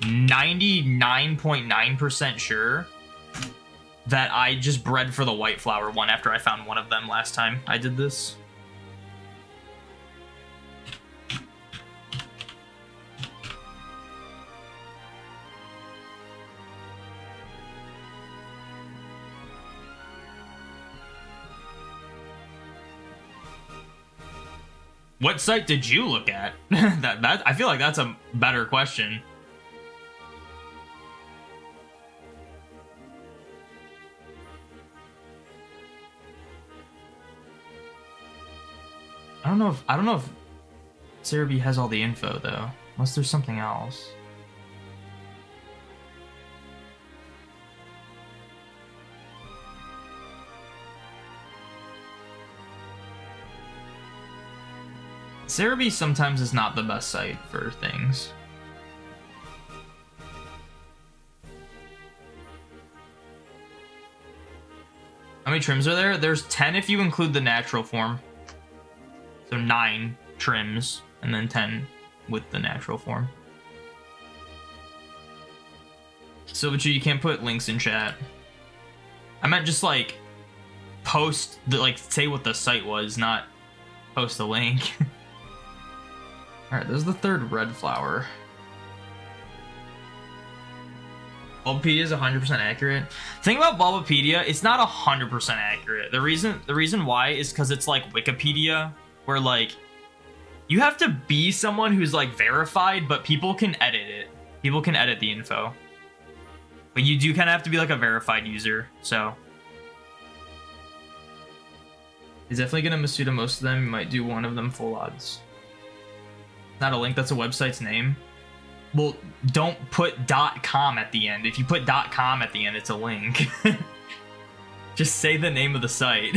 99.9% sure that I just bred for the white flower one after I found one of them last time I did this. What site did you look at? that I feel like that's a better question. I don't know if Cerebi has all the info though, unless there's something else. Cerebi sometimes is not the best site for things. How many trims are there? There's 10 if you include the natural form. So 9 trims, and then 10 with the natural form. Silvertree, you can't put links in chat. I meant just like post the, like, say what the site was, not post a link. Alright, this is the third red flower. Bulbapedia is 100% accurate. Thing about Bulbapedia, it's not 100% accurate. The reason why is because it's like Wikipedia, where like you have to be someone who's like verified, but people can edit it. People can edit the info. But you do kind of have to be like a verified user, so. He's definitely gonna Masuda most of them. You might do one of them full odds. Not a link, that's a website's name. Well, don't put .com at the end. If you put .com at the end, it's a link. Just say the name of the site.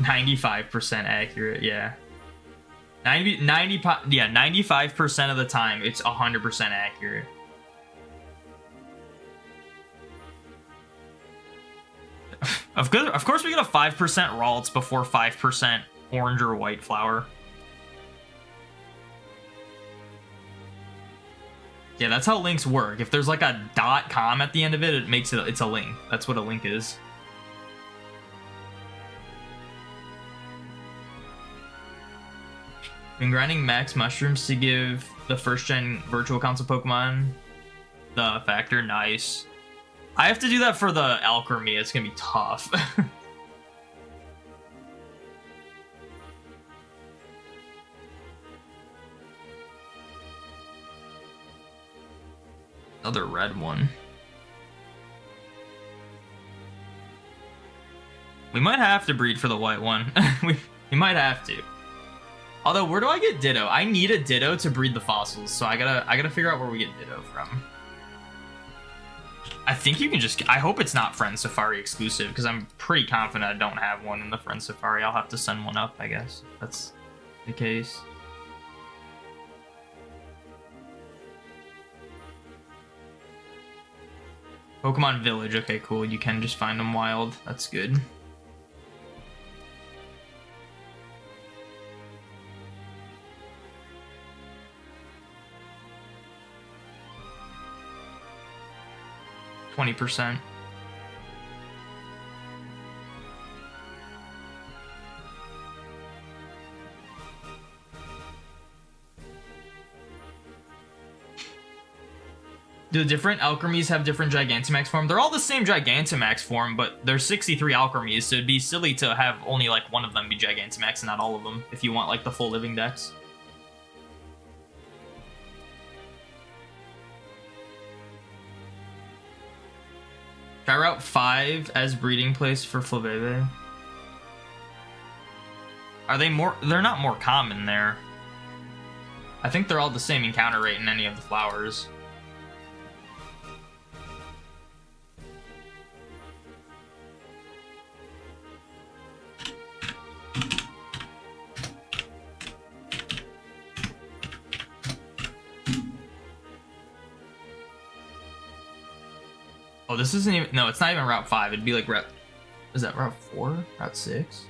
%95 accurate, yeah. 95% of the time, it's 100% accurate. Of course we get a 5% Ralts before 5% orange or white flower. Yeah, that's how links work. If there's like a .com at the end of it, it's a link. That's what a link is. Been grinding max mushrooms to give the first gen virtual console Pokemon the factor. Nice. I have to do that for the Alchemy. It's gonna be tough. Another red one. We might have to breed for the white one. we might have to. Although, where do I get Ditto? I need a Ditto to breed the fossils, so I gotta figure out where we get Ditto from. I think you can just. I hope it's not Friend Safari exclusive, because I'm pretty confident I don't have one in the Friend Safari. I'll have to send one up, I guess. If that's the case. Pokemon Village. Okay, cool. You can just find them wild. That's good. %20. Do the different Alchemies have different Gigantamax form? They're all the same Gigantamax form, but there's 63 Alchemies, so it'd be silly to have only like one of them be Gigantamax and not all of them, if you want like the full Living Dex. Try Route 5 as breeding place for Flabébé. Are they more? They're not more common there. I think they're all the same encounter rate in any of the flowers. Oh, this isn't even. No, it's not even Route 5. It'd be like Route. Is that Route 4? Route 6?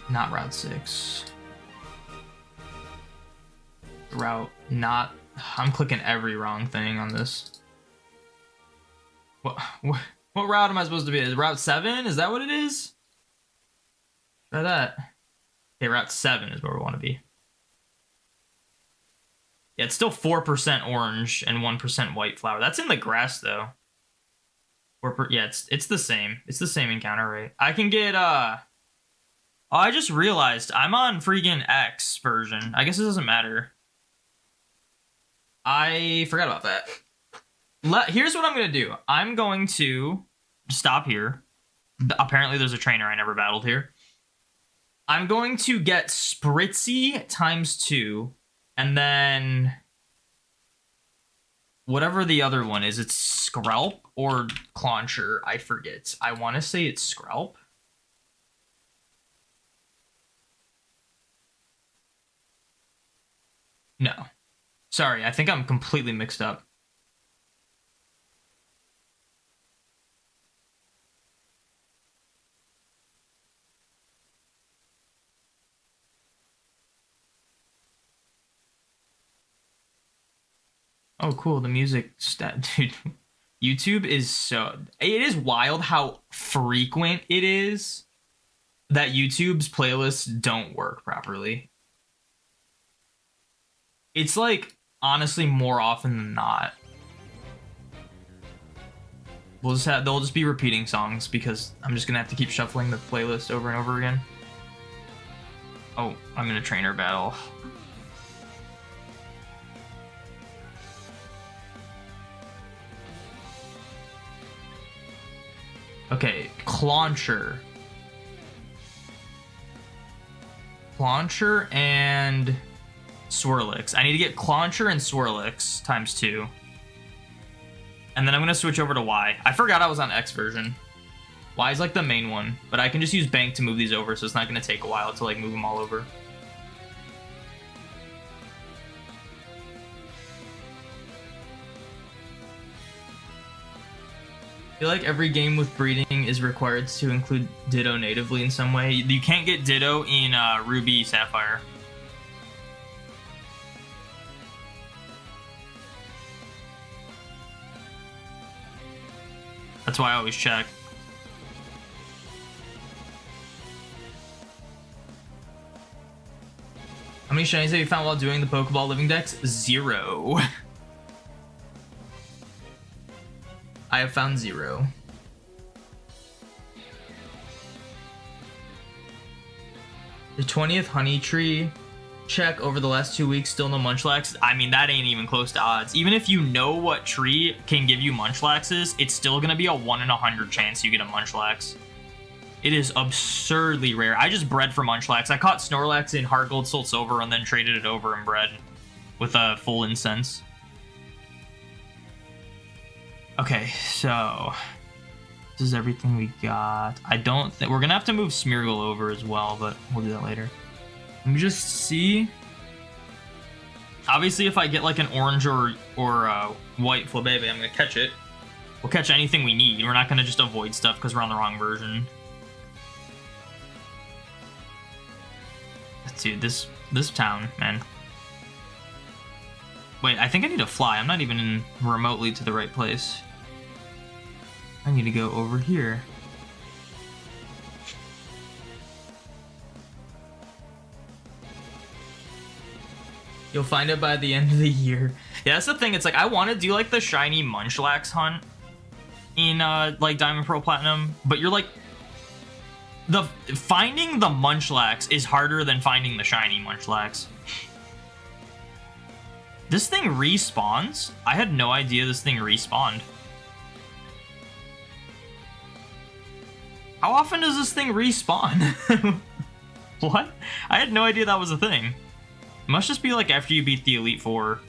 Not Route 6. Route. Not. I'm clicking every wrong thing on this. What route am I supposed to be? Is it Route 7? Is that what it is? Try that. Okay, Route 7 is where we want to be. Yeah, it's still 4% orange and 1% white flower. That's in the grass, though. Yeah, it's the same. It's the same encounter rate. I can get, Oh, I just realized I'm on freaking X version. I guess it doesn't matter. I forgot about that. Here's what I'm going to do. I'm going to stop here. Apparently there's a trainer I never battled here. I'm going to get Spritzy ×2, and then whatever the other one is, it's Skrelp or Clauncher, I forget. I want to say it's Skrelp. No. Sorry, I think I'm completely mixed up. Oh, cool. The music stat, dude. YouTube is so... It is wild how frequent it is that YouTube's playlists don't work properly. It's like, honestly, more often than not. They'll just be repeating songs because I'm just gonna have to keep shuffling the playlist over and over again. Oh, I'm in a trainer battle. Okay, Clauncher. Clauncher and Swirlix. I need to get Clauncher and Swirlix ×2. And then I'm going to switch over to Y. I forgot I was on X version. Y is like the main one, but I can just use Bank to move these over, so it's not going to take a while to like move them all over. I feel like every game with breeding is required to include Ditto natively in some way. You can't get Ditto in Ruby Sapphire. That's why I always check. How many shinies have you found while doing the Pokeball Living Dex? 0. I have found 0. The 20th honey tree check over the last 2 weeks, still no Munchlax. I mean, that ain't even close to odds. Even if you know what tree can give you Munchlaxes, it's still gonna be a 1 in 100 chance you get a Munchlax. It is absurdly rare. I just bred for Munchlax. I caught Snorlax in Heart Gold, Soul Silver, and then traded it over and bred with a full incense. Okay, so this is everything we got. I don't think we're gonna have to move Smeargle over as well, but we'll do that later. Let me just see. Obviously, if I get like an orange or white Flabébé, I'm gonna catch it. We'll catch anything we need. We're not gonna just avoid stuff because we're on the wrong version. Dude, this town, man. Wait, I think I need to fly. I'm not even in remotely to the right place. I need to go over here. You'll find it by the end of the year. Yeah, that's the thing. It's like I want to do like the shiny Munchlax hunt in like Diamond, Pearl, Platinum, but you're like finding the Munchlax is harder than finding the shiny Munchlax. This thing respawns? I had no idea this thing respawned. How often does this thing respawn? What? I had no idea that was a thing. It must just be like after you beat the Elite Four.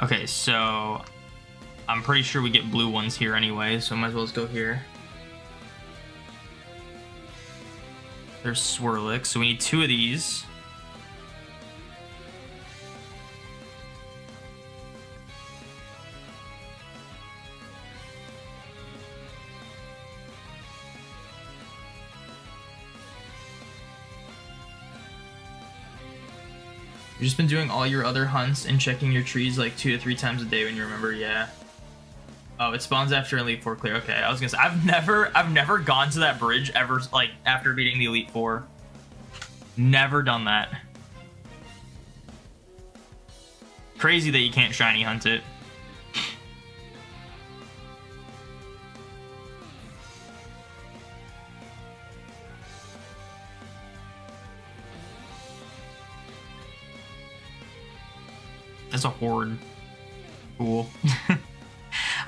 Okay, so I'm pretty sure we get blue ones here anyway, so might as well just go here. There's Swirlix, so we need 2 of these. You've just been doing all your other hunts and checking your trees like 2 to 3 times a day when you remember, yeah. Oh, it spawns after Elite Four clear. Okay, I was gonna say I've never gone to that bridge ever, like after beating the Elite Four. Never done that. Crazy that you can't shiny hunt it. That's a horde. Cool.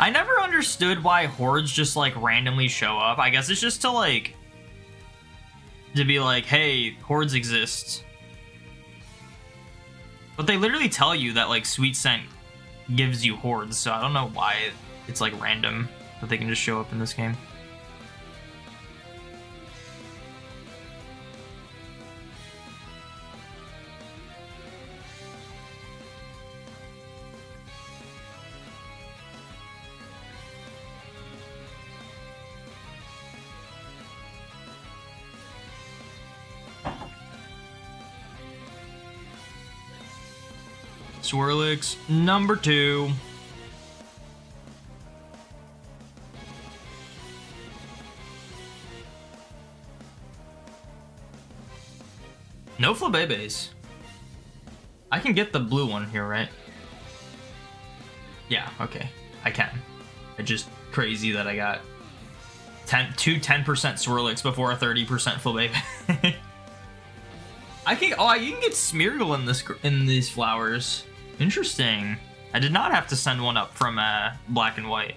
I never understood why hordes just like randomly show up. I guess it's just to like to be like, hey, hordes exist. But they literally tell you that like Sweet Scent gives you hordes, so I don't know why it's like random that they can just show up in this game. Swirlix number 2. No Flabébés. I can get the blue one here, right? Yeah, okay. I can. It's just crazy that I got 10% Swirlix before a 30% Flabébé. I can. Oh, you can get Smeargle in these flowers. Interesting. I did not have to send one up from black and white.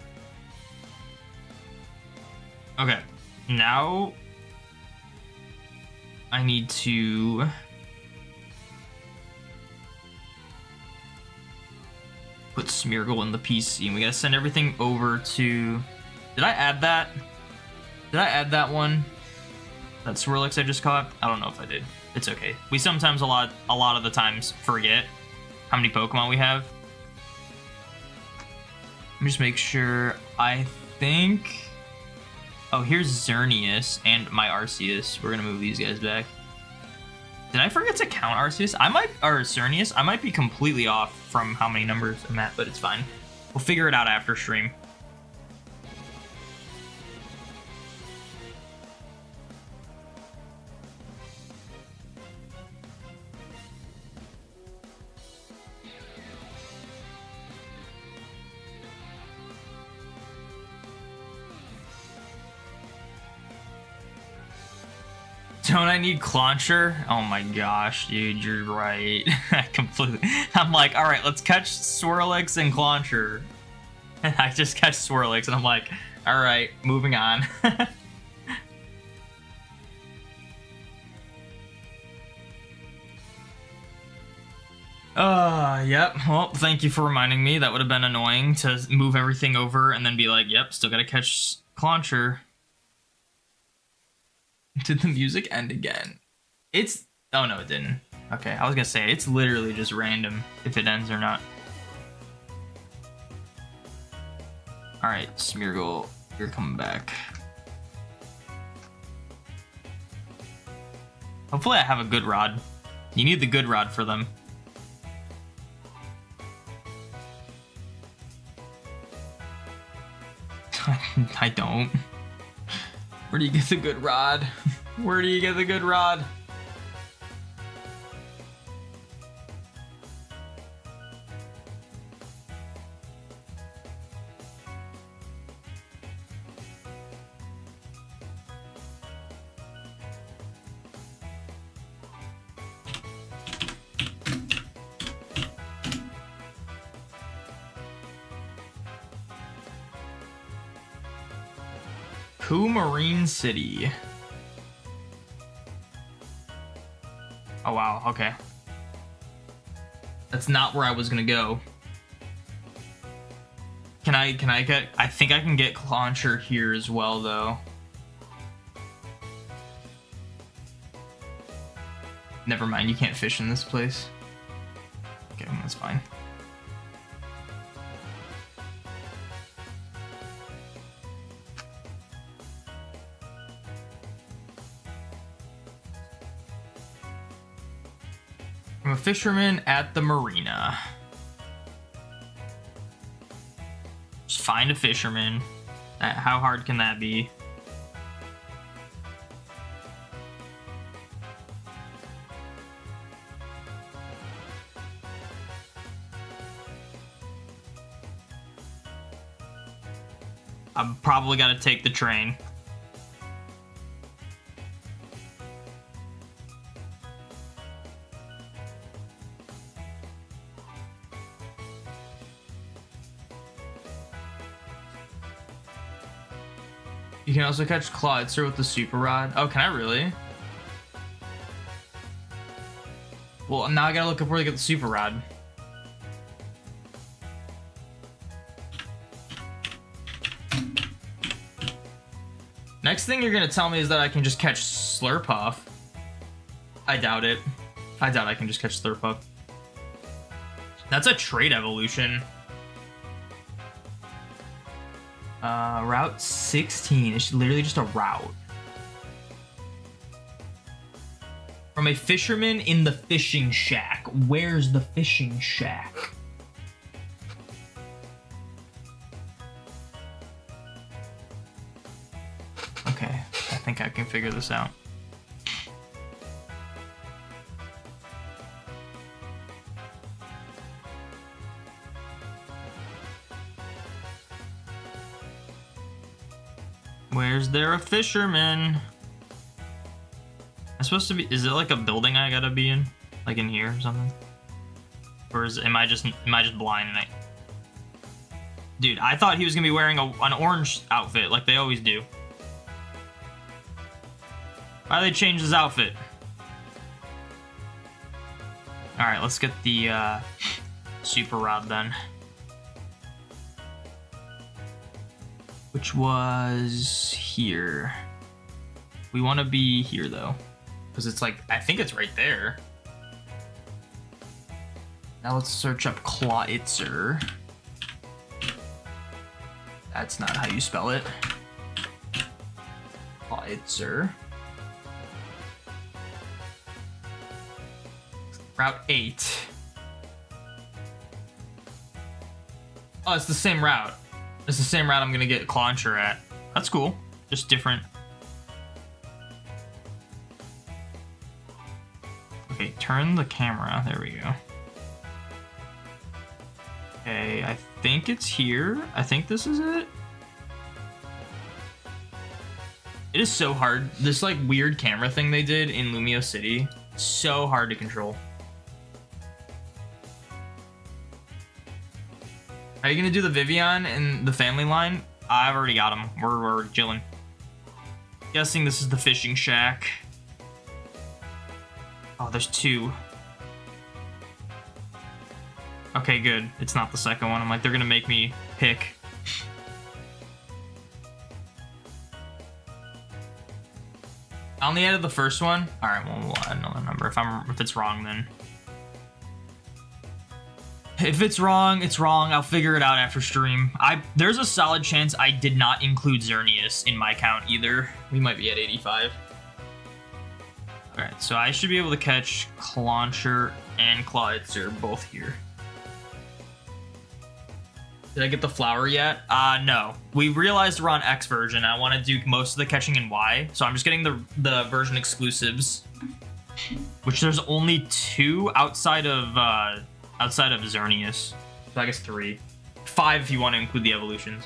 Okay, now I need to put Smeargle in the PC, and we gotta send everything over to. Did I add that? Did I add that one? That Swirlix I just caught? I don't know if I did. It's okay. We sometimes a lot of the times forget how many Pokemon we have. Let me just make sure. I think. Oh, here's Xerneas and my Arceus. We're gonna move these guys back. Did I forget to count Arceus? Or Xerneas. I might be completely off from how many numbers I'm at, but it's fine. We'll figure it out after stream. Don't I need Clauncher? Oh my gosh, dude, you're right. I'm like, all right, let's catch Swirlix and Clauncher. And I just catch Swirlix, and I'm like, all right, moving on. Yep. Well, thank you for reminding me. That would have been annoying to move everything over and then be like, yep, still gotta catch Clauncher. Did the music end again? Oh no, it didn't. Okay, I was gonna say, it's literally just random if it ends or not. Alright, Smeargle, you're coming back. Hopefully I have a good rod. You need the good rod for them. I don't. Where do you get the good rod? Where do you get the good rod? Marine City. Oh wow, okay. That's not where I was gonna go. Can I get, I think I can get Clauncher here as well though. Never mind, you can't fish in this place. Okay, that's fine. I'm a fisherman at the marina. Just find a fisherman. How hard can that be? I've probably got to take the train. You can also catch Clawitzer with the Super Rod. Oh, can I really? Well, now I gotta look up where to get the Super Rod. Next thing you're gonna tell me is that I can just catch Slurpuff. I doubt it. I doubt I can just catch Slurpuff. That's a trait evolution. Route 16. It's literally just a route. From a fisherman in the fishing shack. Where's the fishing shack? Okay, I think I can figure this out. Where's there a fisherman? I'm supposed to be. Is it like a building I gotta be in, like in here or something? Or am I just blind and Dude, I thought he was gonna be wearing an orange outfit like they always do. Why they change his outfit? All right, let's get the Super Rod then. Which was here. We want to be here though, because it's like, I think it's right there. Now let's search up Clawitzer. That's not how you spell it. Clawitzer. Route 8. Oh, it's the same route. It's the same route I'm gonna get Clauncher at. That's cool. Just different. Okay, turn the camera. There we go. Okay, I think it's here. I think this is it. It is so hard. This like weird camera thing they did in Lumio City. So hard to control. Are you gonna do the Vivillon and the family line? I've already got him. We're chilling. Guessing this is the fishing shack. Oh, there's two. Okay, good. It's not the second one. I'm like, they're gonna make me pick. I only added the first one. All right, well, we'll add another number. If it's wrong, then. If it's wrong, it's wrong. I'll figure it out after stream. There's a solid chance I did not include Xerneas in my count either. We might be at 85. Alright, so I should be able to catch Clauncher and Clawitzer both here. Did I get the flower yet? No. We realized we're on X version. I want to do most of the catching in Y, so I'm just getting the version exclusives. Which there's only 2 outside of Xerneas. So I guess 3. 5 if you want to include the evolutions.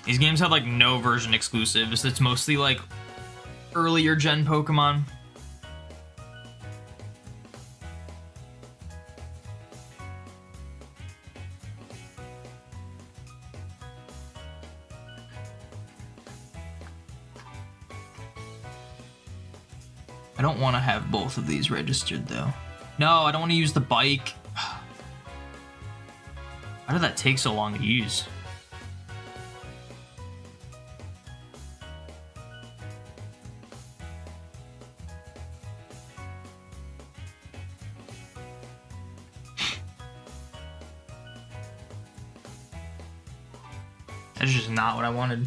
These games have like no version exclusives. It's mostly like earlier gen Pokemon. I don't want to have both of these registered though. No, I don't want to use the bike. Why did that take so long to use? That's just not what I wanted.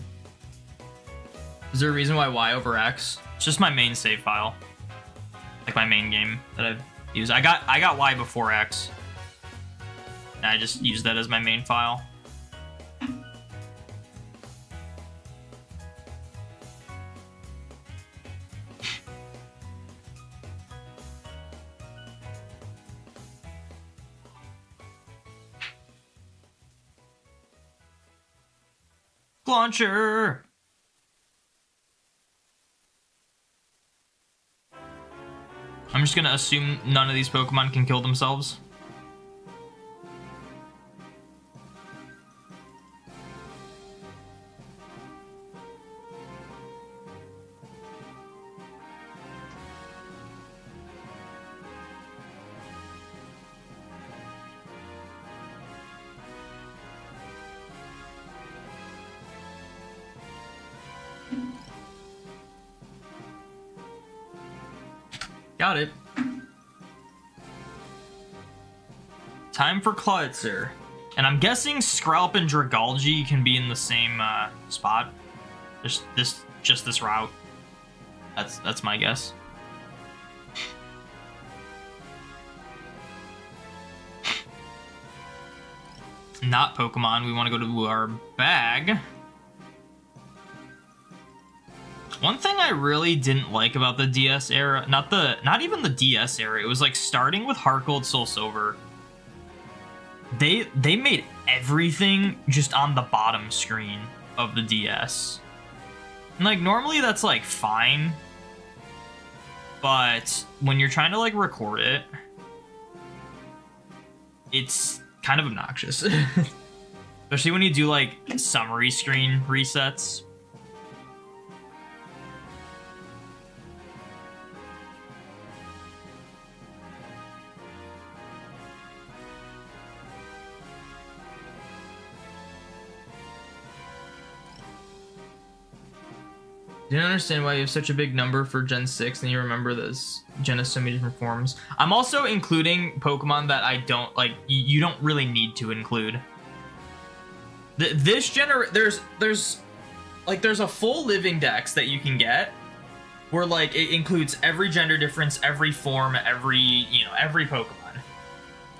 Is there a reason why Y over X? It's just my main save file. Like my main game that I've used. I got Y before X. And I just used that as my main file. Launcher. I'm just gonna assume none of these Pokemon can kill themselves. Got it. Time for Clawitzer. And I'm guessing Skrelp and Dragalge can be in the same spot. Just this route. That's my guess. Not Pokemon. We want to go to our bag. One thing I really didn't like about the DS era, not even the DS era, it was like starting with Heart Gold, Soul Silver. They made everything just on the bottom screen of the DS. And like normally that's like fine, but when you're trying to like record it, it's kind of obnoxious. Especially when you do like summary screen resets. Didn't understand why you have such a big number for Gen 6 and you remember this Gen has so many different forms. I'm also including Pokemon that I don't like, you don't really need to include. This there's a full living dex that you can get where like it includes every gender difference, every form, every Pokemon.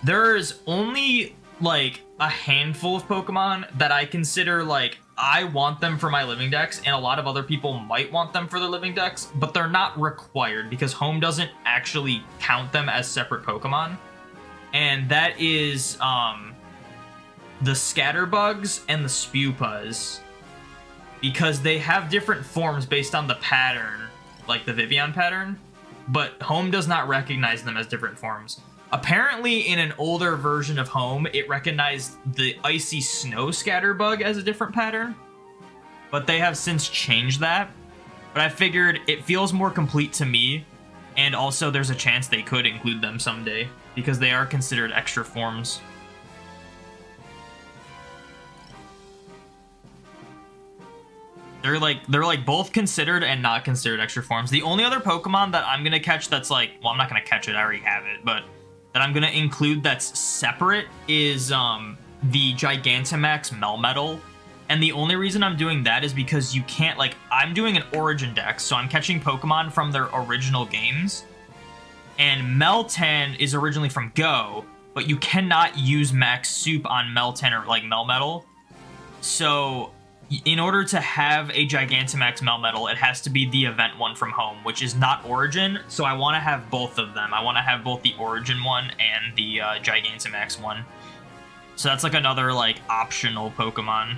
There's only like a handful of Pokemon that I consider like I want them for my living dex, and a lot of other people might want them for their living dex, but they're not required because home doesn't actually count them as separate Pokemon. And that is the Scatterbugs and the Spewpas, because they have different forms based on the pattern, like the Vivillon pattern, but home does not recognize them as different forms. Apparently, in an older version of Home, it recognized the Icy Snow Scatterbug as a different pattern, but they have since changed that. But I figured it feels more complete to me, and also there's a chance they could include them someday, because they are considered extra forms. They're like both considered and not considered extra forms. The only other Pokemon that I'm gonna catch that's like, well, I'm not gonna catch it, I already have it, but that I'm gonna include that's separate is the Gigantamax Melmetal. And the only reason I'm doing that is because you can't, like, I'm doing an Origin Dex, so I'm catching Pokemon from their original games. And Meltan is originally from Go, but you cannot use Max Soup on Meltan or, like, Melmetal. So in order to have a Gigantamax Melmetal, it has to be the event one from Home, which is not Origin, so I want to have both of them. I want to have both the Origin one and the Gigantamax one. So that's like another, like, optional Pokemon.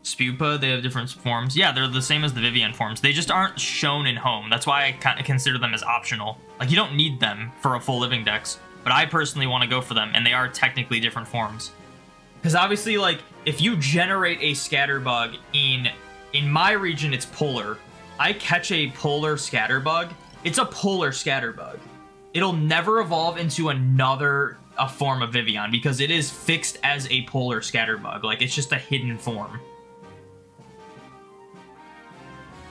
Spewpa, they have different forms. Yeah, they're the same as the Vivillon forms. They just aren't shown in Home. That's why I kind of consider them as optional. Like, you don't need them for a full living dex. But I personally want to go for them, and they are technically different forms. Because obviously, like, if you generate a Scatterbug in my region, it's Polar. I catch a Polar Scatterbug, it's a Polar Scatterbug. It'll never evolve into a form of Vivillon, because it is fixed as a Polar Scatterbug. Like, it's just a hidden form.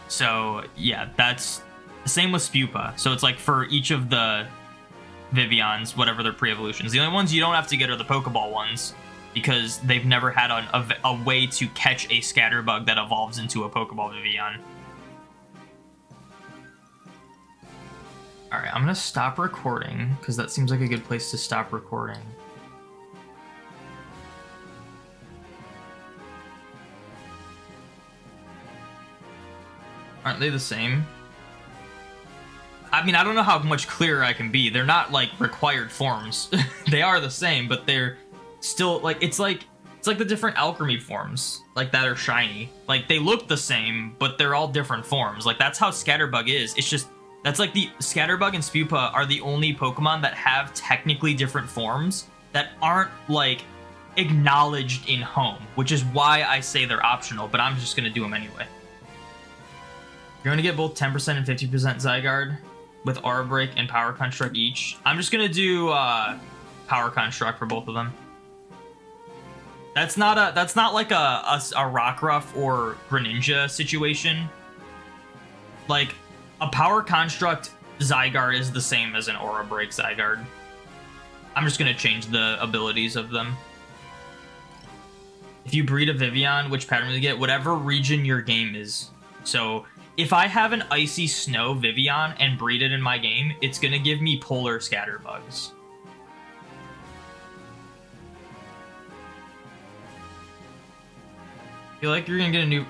So, yeah, that's the same with Spewpa. So it's like for each of the Vivillons, whatever their pre-evolutions. The only ones you don't have to get are the Pokeball ones, because they've never had a way to catch a Scatterbug that evolves into a Pokeball Vivillon. Alright, I'm gonna stop recording, because that seems like a good place to stop recording. Aren't they the same? I mean, I don't know how much clearer I can be. They're not, like, required forms. They are the same, but they're still, like, it's like the different alchemy forms, like, that are shiny. Like, they look the same, but they're all different forms. Like, that's how Scatterbug is. It's just, that's like the Scatterbug and Spewpa are the only Pokemon that have technically different forms that aren't, like, acknowledged in Home, which is why I say they're optional, but I'm just gonna do them anyway. You're gonna get both 10% and 50% Zygarde with Aura Break and Power Construct each. I'm just gonna do Power Construct for both of them. That's not like a Rockruff or Greninja situation. Like, a Power Construct Zygarde is the same as an Aura Break Zygarde. I'm just gonna change the abilities of them. If you breed a Vivillon, which pattern will you get? Whatever region your game is. So, if I have an Icy Snow Vivillon and breed it in my game, it's gonna give me Polar Scatterbugs. I feel like we're gonna get a new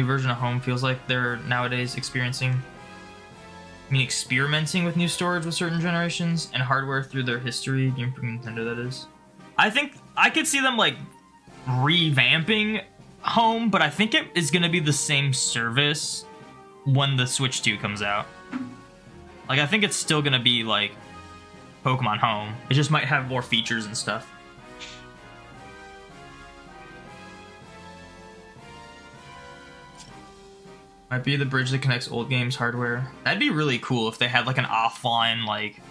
version of Home. Feels like they're nowadays experimenting with new storage with certain generations and hardware through their history. Game for Nintendo, that is. I think I could see them like revamping Home, but I think it is gonna be the same service when the Switch 2 comes out. Like, I think it's still gonna be like Pokemon Home. It just might have more features and stuff. Might be the bridge that connects old games hardware. That'd be really cool if they had like an offline like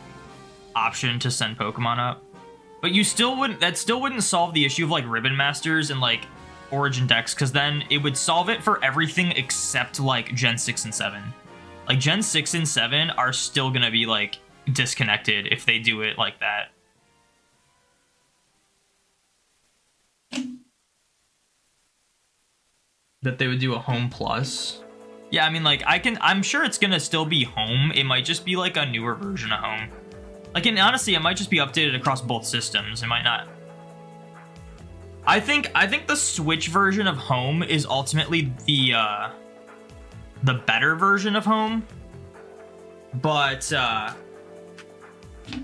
option to send Pokemon up. But you still wouldn't. That still wouldn't solve the issue of like Ribbon Masters and like Origin Dex, because then it would solve it for everything except like Gen 6 and 7. Like Gen 6 and 7 are still gonna be like disconnected if they do it like that. That they would do a Home Plus. Yeah, I mean, like, I'm sure it's gonna still be Home. It might just be like a newer version of Home. Like, and honestly, it might just be updated across both systems. It might not. I think the Switch version of Home is ultimately the better version of Home. But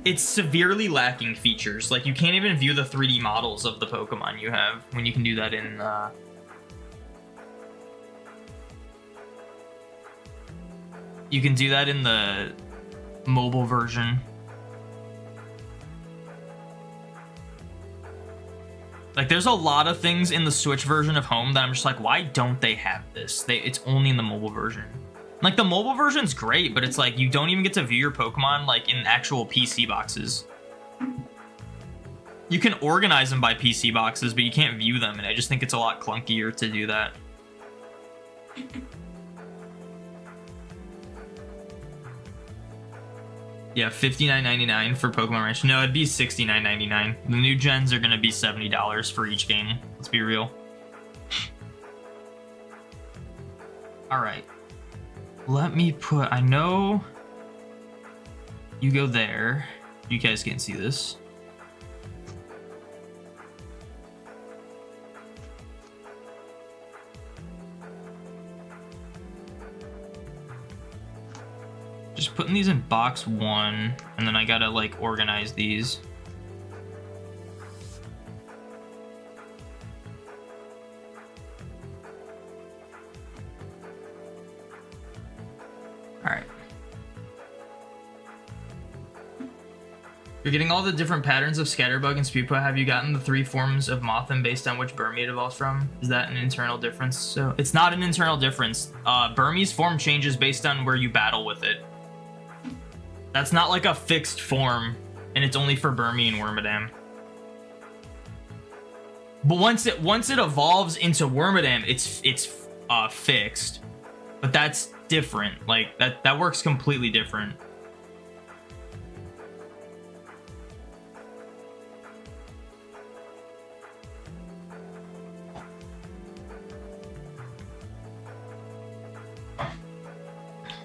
it's severely lacking features. Like, you can't even view the 3D models of the Pokemon you have when you can do that in you can do that in the mobile version. Like, there's a lot of things in the Switch version of Home that I'm just like, why don't they have this? It's only in the mobile version. Like, the mobile version's great, but it's like, you don't even get to view your Pokemon, like, in actual PC boxes. You can organize them by PC boxes, but you can't view them, and I just think it's a lot clunkier to do that. Yeah, $59.99 for Pokemon Ranch. No, it'd be $69.99. The new gens are gonna be $70 for each game. Let's be real. Alright. Let me put... I know... You go there. You guys can't see this. Just putting these in box 1, and then I gotta like organize these. Alright. You're getting all the different patterns of Scatterbug and Spewpa. Have you gotten the 3 forms of Mothim based on which Burmy it evolves from? Is that an internal difference? So it's not an internal difference. Burmy's form changes based on where you battle with it. That's not like a fixed form, and it's only for Burmy and Wormadam. But once it evolves into Wormadam, it's fixed. But that's different. Like that works completely different.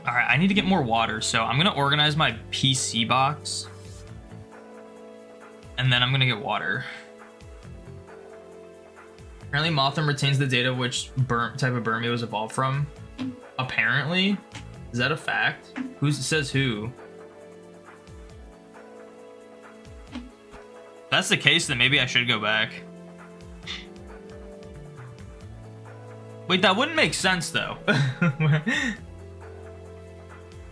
Alright, I need to get more water, so I'm gonna organize my PC box. And then I'm gonna get water. Apparently Mothim retains the data which type of Burmy was evolved from. Apparently? Is that a fact? Who says who? If that's the case, then maybe I should go back. Wait, that wouldn't make sense though.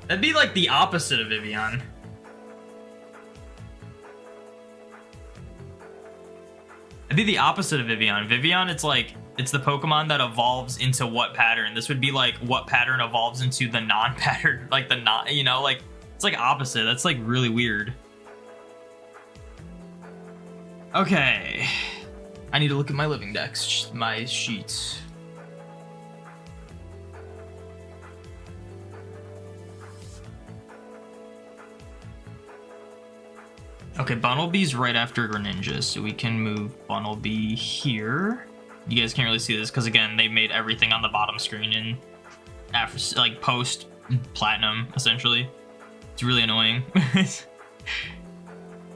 That'd be like the opposite of Vivillon. It'd be the opposite of Vivillon. Vivillon, it's like, it's the Pokemon that evolves into what pattern. This would be like what pattern evolves into the non-pattern, like the non, you know, like, it's like opposite. That's like really weird. Okay. I need to look at my living dex, my sheets. Okay, Bunnelby's right after Greninja, so we can move Bunnelby here. You guys can't really see this because again, they made everything on the bottom screen in after like post platinum essentially. It's really annoying.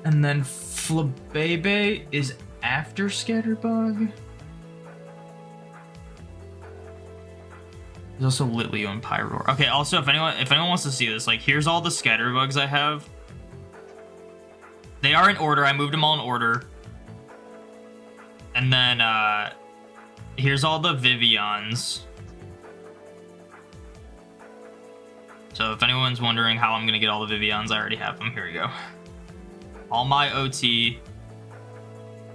And then Flabébé is after Scatterbug. There's also Litleo and Pyroar. Okay, also if anyone wants to see this, like here's all the Scatterbugs I have. They are in order. I moved them all in order. And then here's all the Vivillons. So if anyone's wondering how I'm gonna get all the Vivillons, I already have them. Here we go. All my OT.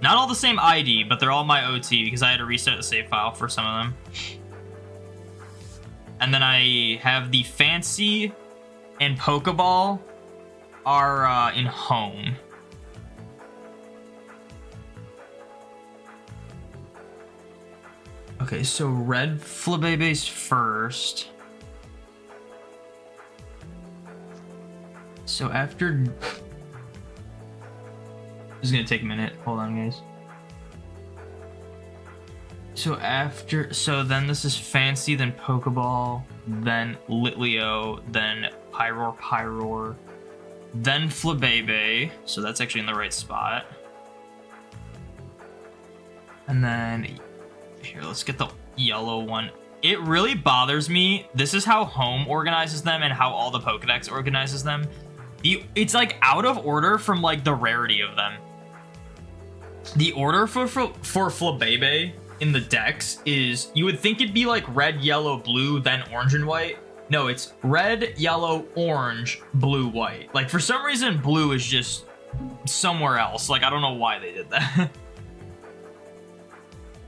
Not all the same ID, but they're all my OT because I had to reset the save file for some of them. And then I have the Fancy and Pokeball are in home. Okay, so red Flabébé's first. So after... This is gonna take a minute. Hold on, guys. So then this is Fancy, then Pokeball, then Litleo, then Pyroar, then Flabébé. So that's actually in the right spot. And then... Here, let's get the yellow one. It really bothers me. This is how home organizes them and how all the Pokedex organizes them. It's like out of order from like the rarity of them. The order for Flabébé in the dex is, you would think it'd be like red, yellow, blue, then orange and white. No, it's red, yellow, orange, blue, white. Like for some reason, blue is just somewhere else. Like I don't know why they did that.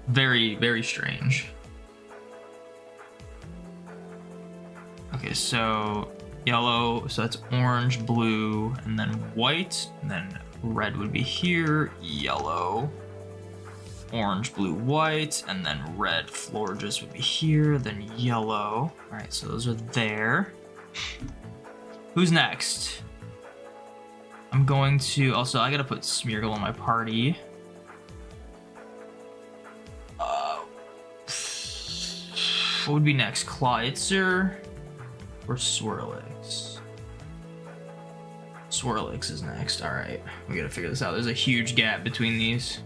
Very, very strange. Okay, so yellow, so that's orange, blue, and then white, and then red would be here, yellow, orange, blue, white, and then red Florges would be here, then yellow. All right, so those are there. Who's next? I'm going to, also I gotta put Smeargle in my party. What would be next? Clawitzer or Swirlix? Swirlix is next. All right, we gotta figure this out. There's a huge gap between these.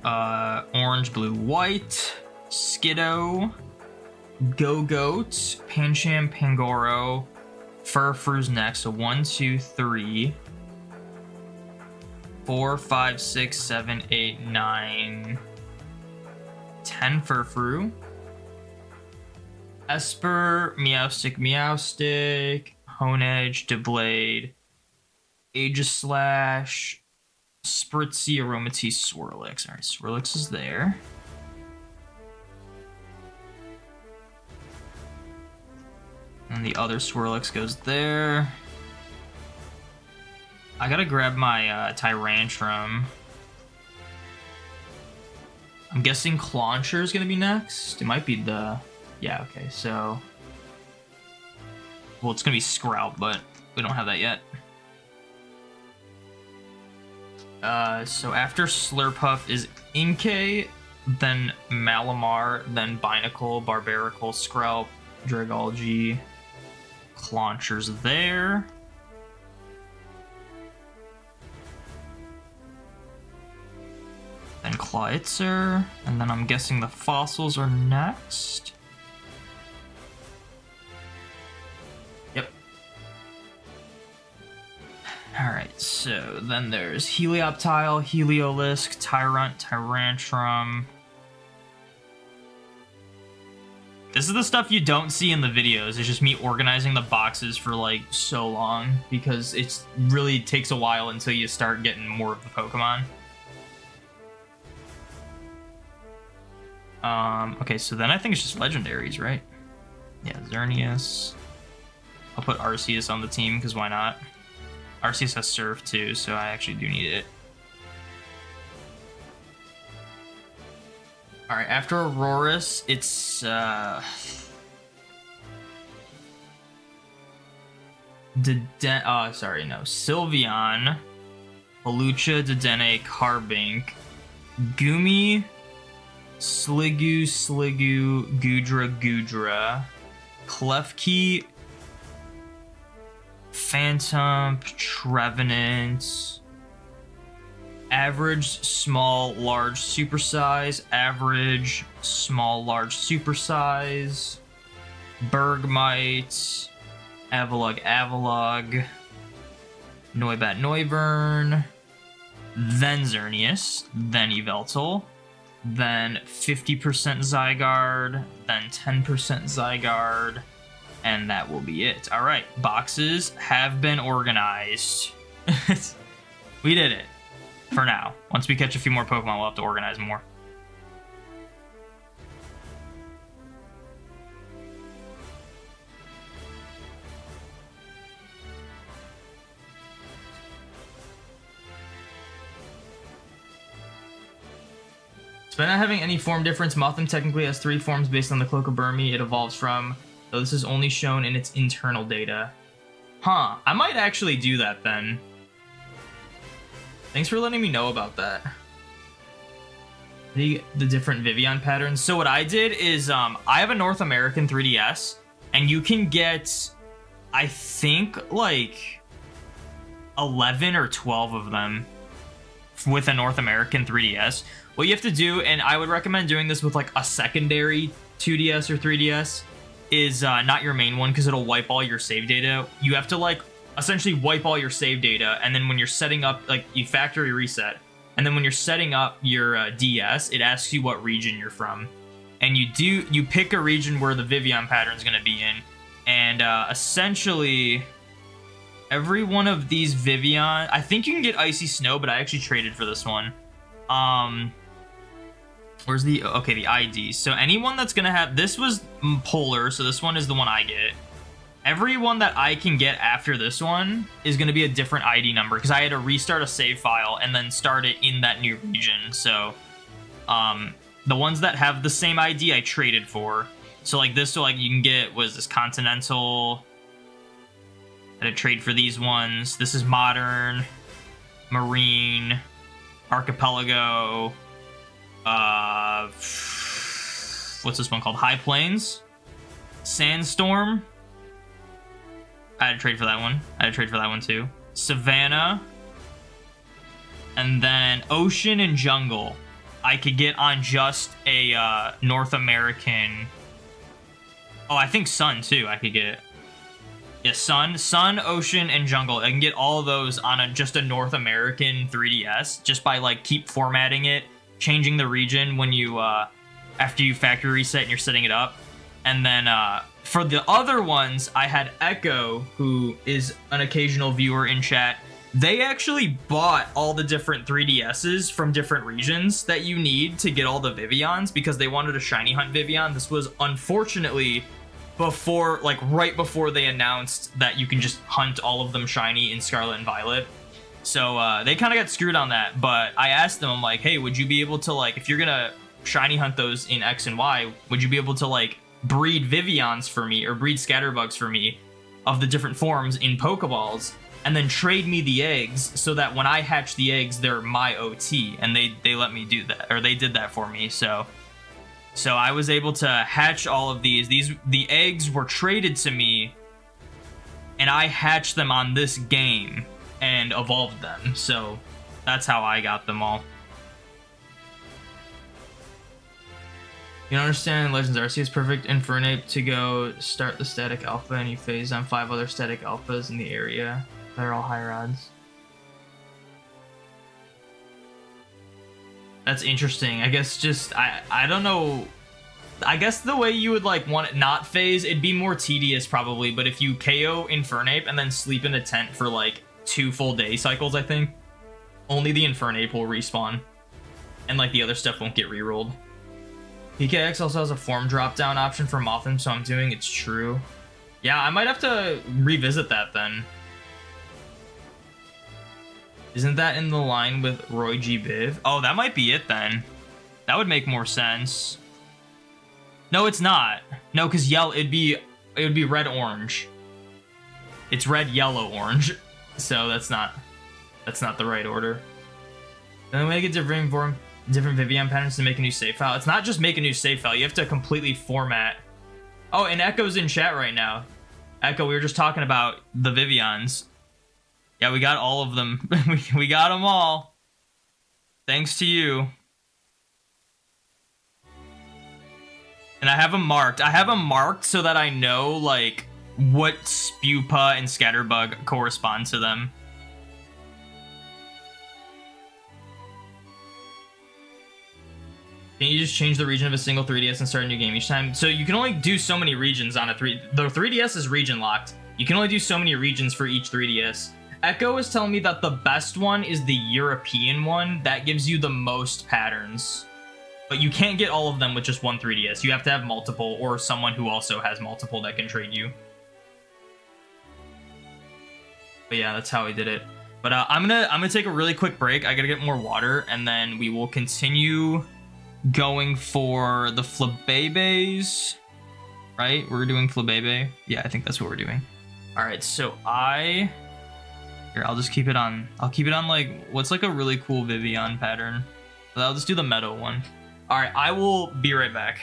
Orange, blue, white, Skiddo, Go-Goat, Pancham, Pangoro, Furfur's next. So 1, 2, 3. 4, 5, 6, 7, 8, 9, 10 Furfuru. Esper, Meowstic, Honedge, Doublade, Aegislash, Spritzy, Aromatisse, Swirlix. Alright, Swirlix is there. And the other Swirlix goes there. I gotta grab my Tyrantrum. I'm guessing Clauncher is gonna be next. It might be the... Yeah, okay, so... Well, it's gonna be Sprout, but we don't have that yet. So after Slurpuff is Inkay, then Malamar, then Binacle, Barbaracle, Skrelp, Dragology, Clauncher's there. Then Clawitzer, and then I'm guessing the fossils are next. Yep. Alright, so then there's Helioptile, Heliolisk, Tyrant, Tyrantrum. This is the stuff you don't see in the videos. It's just me organizing the boxes for like so long because it really takes a while until you start getting more of the Pokemon. Okay, so then I think it's just legendaries, right? Yeah, Xerneas, a I'll put Arceus on the team, because why not? Arceus has Surf too, so I actually do need it. Alright, after Aurorus, it's Sylveon, Hawlucha, Dedenne, Carbink, Gumi, Sliggoo, Gudra, Klefki, Phantom, Trevenant, average, small, large, supersize, average, small, large, supersize, Bergmite, Avalugg, Noibat, Noivern, then Xerneas, then Yveltal, then 50% Zygarde, then 10% Zygarde, and that will be it. All right, boxes have been organized. We did it for now. Once we catch a few more Pokemon, we'll have to organize more. Despite not having any form difference, Mothim technically has 3 forms based on the Cloak of Burmy it evolves from, though this is only shown in its internal data. Huh, I might actually do that then. Thanks for letting me know about that. The different Vivillon patterns. So what I did is, I have a North American 3DS, and you can get, I think, like, 11 or 12 of them with a North American 3DS. What you have to do, and I would recommend doing this with like a secondary 2DS or 3DS, is not your main one, because it'll wipe all your save data. You have to like essentially wipe all your save data, and then when you're setting up, like, you factory reset, and then when you're setting up your DS, it asks you what region you're from, and you pick a region where the Vivillon pattern is going to be in, and essentially every one of these Vivillon, I think you can get Icy Snow, but I actually traded for this one. Where's the, okay, the ID. So anyone that's gonna have, this was Polar, so this one is the one I get. Everyone that I can get after this one is gonna be a different ID number, because I had to restart a save file and then start it in that new region. So, the ones that have the same ID I traded for. So like this, so like you can get, what is this, Continental. I had to trade for these ones. This is Modern, Marine, Archipelago, what's this one called? High Plains, Sandstorm. I had to trade for that one. I had to trade for that one too. Savannah, and then Ocean and Jungle. I could get on just a North American. Oh, I think Sun too. I could get. Yeah, Sun, Ocean, and Jungle. I can get all of those on just a North American 3DS, just by like keep formatting it, changing the region when you after you factory reset and you're setting it up. And then for the other ones, I had Echo, who is an occasional viewer in chat. They actually bought all the different 3DSs from different regions that you need to get all the Vivillons, because they wanted a shiny hunt Vivillon. This was unfortunately before, like right before they announced that you can just hunt all of them shiny in Scarlet and Violet. So they kind of got screwed on that, but I asked them, I'm like, hey, would you be able to, like, if you're gonna shiny hunt those in X and Y, would you be able to like breed Vivillons for me, or breed Scatterbugs for me of the different forms in Pokeballs, and then trade me the eggs, so that when I hatch the eggs, they're my OT, and they let me do that, or they did that for me. So I was able to hatch all of these. The eggs were traded to me, and I hatched them on this game and evolved them. So that's how I got them all. You don't understand, Legends Arceus is perfect Infernape to go start the static alpha, and you phase on 5 other static alphas in the area. They're all high rods. That's interesting. I guess just, I don't know. I guess the way you would like want it not phase, it'd be more tedious probably, but if you KO Infernape and then sleep in a tent for like 2 full day cycles, I think, only the Infernape will respawn. And like the other stuff won't get rerolled. PKX also has a form drop down option for Mothim, so I'm doing it's true. Yeah, I might have to revisit that then. Isn't that in the line with Roy G. Biv? Oh, that might be it then. That would make more sense. No, it's not. No, because it would be red orange. It's red, yellow, orange. So that's not the right order. Then we make a different Vivillon patterns to make a new save file. It's not just make a new save file. You have to completely format. Oh, and Echo's in chat right now. Echo, we were just talking about the Vivillons. Yeah, we got all of them. we got them all. Thanks to you. And I have them marked. I have them marked so that I know, like, what Spupa and Scatterbug correspond to them. Can you just change the region of a single 3DS and start a new game each time? So you can only do so many regions on the 3DS is region locked. You can only do so many regions for each 3DS. Echo is telling me that the best one is the European one. That gives you the most patterns. But you can't get all of them with just one 3DS. You have to have multiple, or someone who also has multiple that can trade you. But yeah, that's how I did it. But I'm gonna take a really quick break. I gotta get more water, and then we will continue going for the Flabébés. Right? We're doing Flabébé. Yeah, I think that's what we're doing. All right, so here, I'll just keep it on. I'll keep it on, like, what's like a really cool Vivillon pattern. I'll just do the meadow one. All right, I will be right back.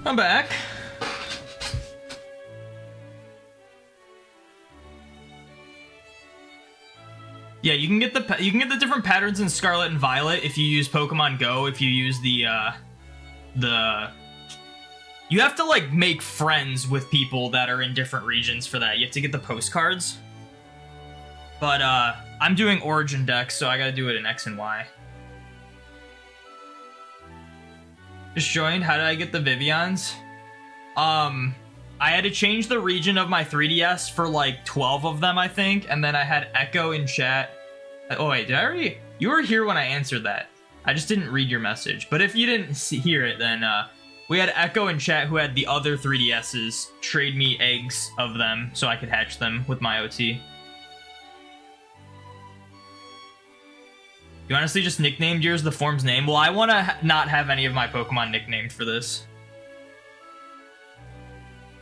I'm back. Yeah, you can get the different patterns in Scarlet and Violet if you use Pokemon Go. If you use the you have to like make friends with people that are in different regions for that. You have to get the postcards. But I'm doing Origin Dex, so I gotta do it in X and Y. Just joined. How did I get the Vivillons? I had to change the region of my 3DS for like 12 of them, I think, and then I had Echo in chat. Oh wait, did I already? You were here when I answered that. I just didn't read your message. But if you didn't hear it, then we had Echo in chat who had the other 3DSs trade me eggs of them so I could hatch them with my OT. You honestly just nicknamed yours the form's name? Well, I want to not have any of my Pokemon nicknamed for this.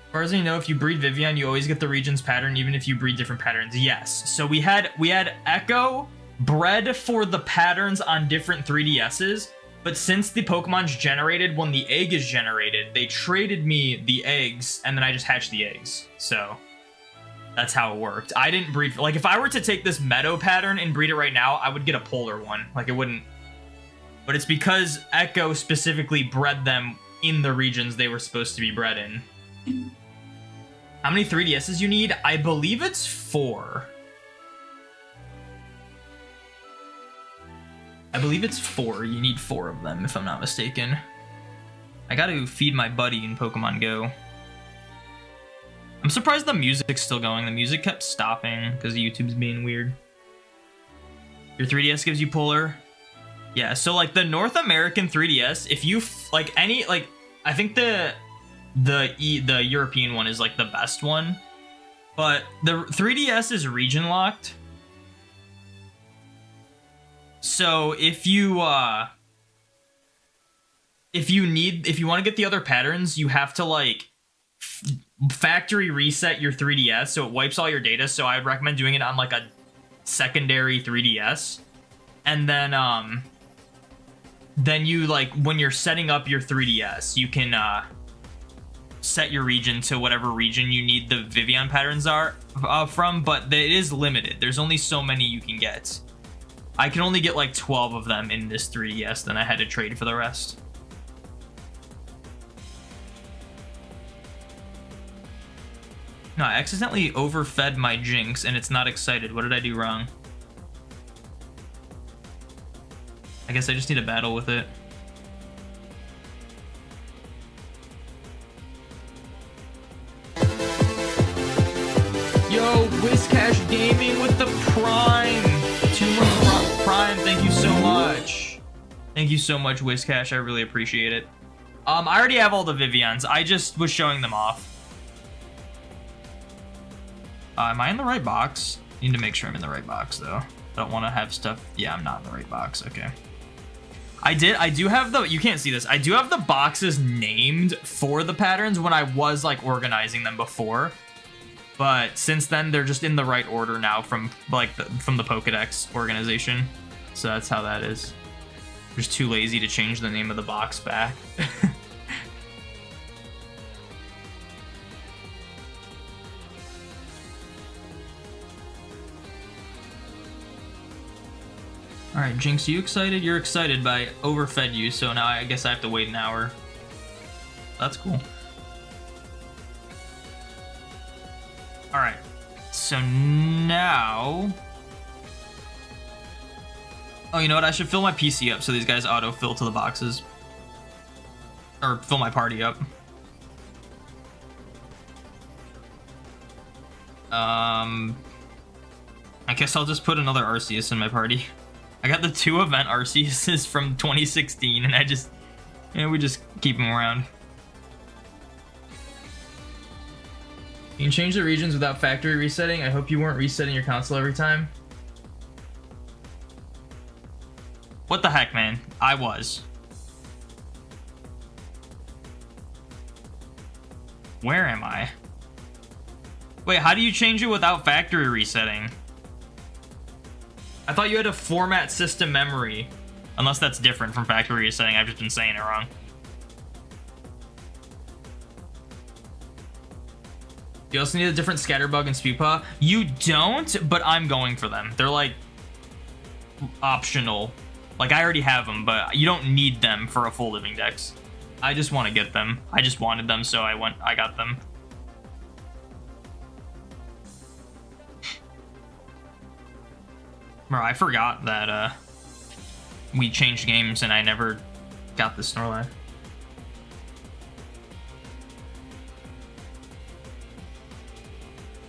As far as I know, if you breed Vivillon, you always get the region's pattern, even if you breed different patterns. Yes. So we had Echo bred for the patterns on different 3DSs, but since the Pokemon's generated when the egg is generated, they traded me the eggs, and then I just hatched the eggs. So that's how it worked. I didn't breed... Like, if I were to take this Meadow pattern and breed it right now, I would get a Polar one. Like, it wouldn't... But it's because Echo specifically bred them in the regions they were supposed to be bred in. How many 3DSs you need? I believe it's 4. I believe it's 4. You need 4 of them, if I'm not mistaken. I gotta feed my buddy in Pokemon Go. I'm surprised the music's still going. The music kept stopping because YouTube's being weird. Your 3DS gives you Polar? Yeah, so like the North American 3DS, if you like any, like, I think the European one is like the best one, but the 3DS is region locked. So if you want to get the other patterns, you have to like factory reset your 3DS so it wipes all your data. So I'd recommend doing it on like a secondary 3DS, and then you like when you're setting up your 3DS, you can set your region to whatever region you need the Vivillon patterns are from, but it is limited. There's only so many you can get. I can only get like 12 of them in this 3DS, then I had to trade for the rest. No, I accidentally overfed my Jinx and it's not excited. What did I do wrong? I guess I just need a battle with it. Yo, WizCash Gaming with the Prime! 2 months Prime, thank you so much. Thank you so much, WizCash, I really appreciate it. I already have all the Vivillons, I just was showing them off. Am I in the right box? Need to make sure I'm in the right box, though. I don't want to have stuff... Yeah, I'm not in the right box, okay. I do have the... You can't see this. I do have the boxes named for the patterns when I was, like, organizing them before. But since then, they're just in the right order now from, like, from the Pokedex organization. So that's how that is. I'm just too lazy to change the name of the box back. Alright, Jinx, you excited? You're excited, but I overfed you, so now I guess I have to wait an hour. That's cool. Alright, so now... Oh, you know what? I should fill my PC up so these guys auto-fill to the boxes. Or fill my party up. I guess I'll just put another Arceus in my party. I got the 2 event Arceuses from 2016, and I just, you know, we just keep them around. You can change the regions without factory resetting. I hope you weren't resetting your console every time. What the heck, man? I was. Where am I? Wait, how do you change it without factory resetting? I thought you had to format system memory. Unless that's different from factory resetting. I've just been saying it wrong. You also need a different Scatterbug and Spewpaw. You don't, but I'm going for them. They're like optional. Like I already have them, but you don't need them for a full Living Dex. I just want to get them. I just wanted them, so I got them. Bro, I forgot that we changed games and I never got the Snorlax.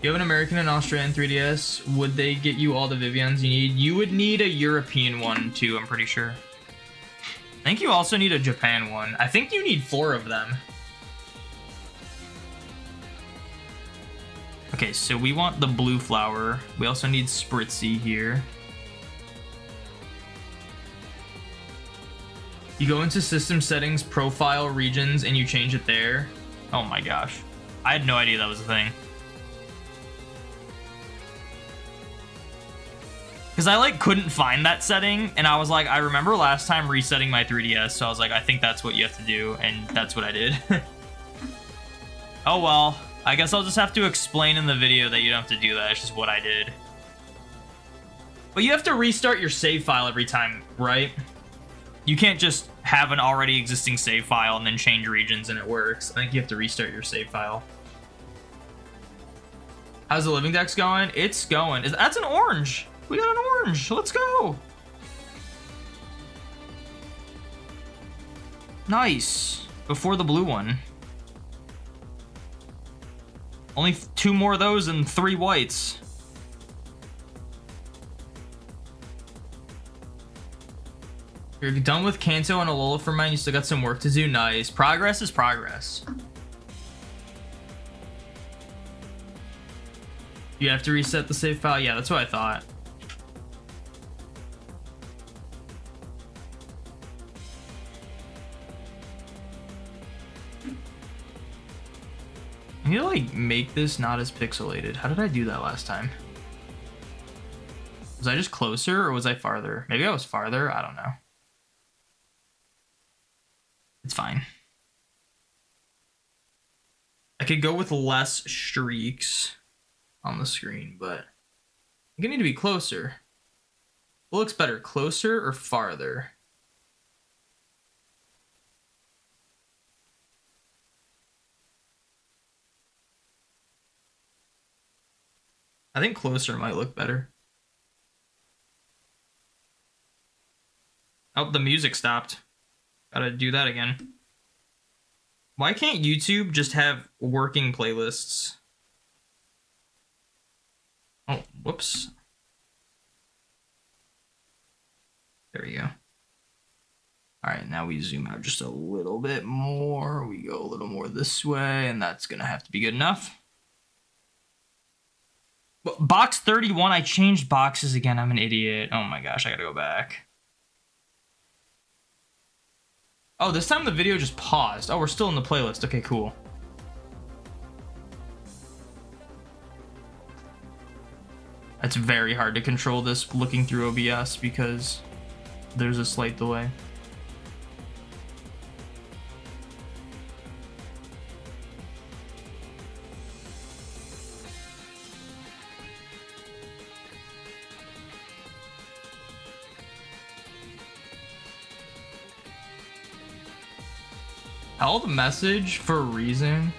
You have an American and Australian 3DS. Would they get you all the Vivillons you need? You would need a European one too, I'm pretty sure. I think you also need a Japan one. I think you need 4 of them. Okay, so we want the blue flower. We also need Spritzy here. You go into system settings, profile, regions, and you change it there. Oh my gosh. I had no idea that was a thing. Because I like couldn't find that setting, and I was like, I remember last time resetting my 3DS, so I was like, I think that's what you have to do, and that's what I did. Oh well, I guess I'll just have to explain in the video that you don't have to do that, it's just what I did. But you have to restart your save file every time, right? You can't just have an already existing save file and then change regions and it works. I think you have to restart your save file. How's the Living Dex going? It's going. That's an orange! We got an orange. Let's go. Nice. Before the blue one. Only 2 more of those and 3 whites. You're done with Kanto and Alola for mine. You still got some work to do. Nice. Progress is progress. You have to reset the save file. Yeah, that's what I thought. I need to like make this not as pixelated. How did I do that last time? Was I just closer or was I farther? Maybe I was farther. I don't know. It's fine. I could go with less streaks on the screen, but I think I need to be closer. What looks better, closer or farther? I think closer might look better. Oh, the music stopped. Gotta do that again. Why can't YouTube just have working playlists? Oh, whoops. There we go. Alright, now we zoom out just a little bit more. We go a little more this way, and that's gonna have to be good enough. Box 31, I changed boxes again. I'm an idiot. Oh my gosh, I gotta go back. Oh, this time the video just paused. Oh, we're still in the playlist. Okay, cool. It's very hard to control this looking through OBS because there's a slight delay. Held message for a reason.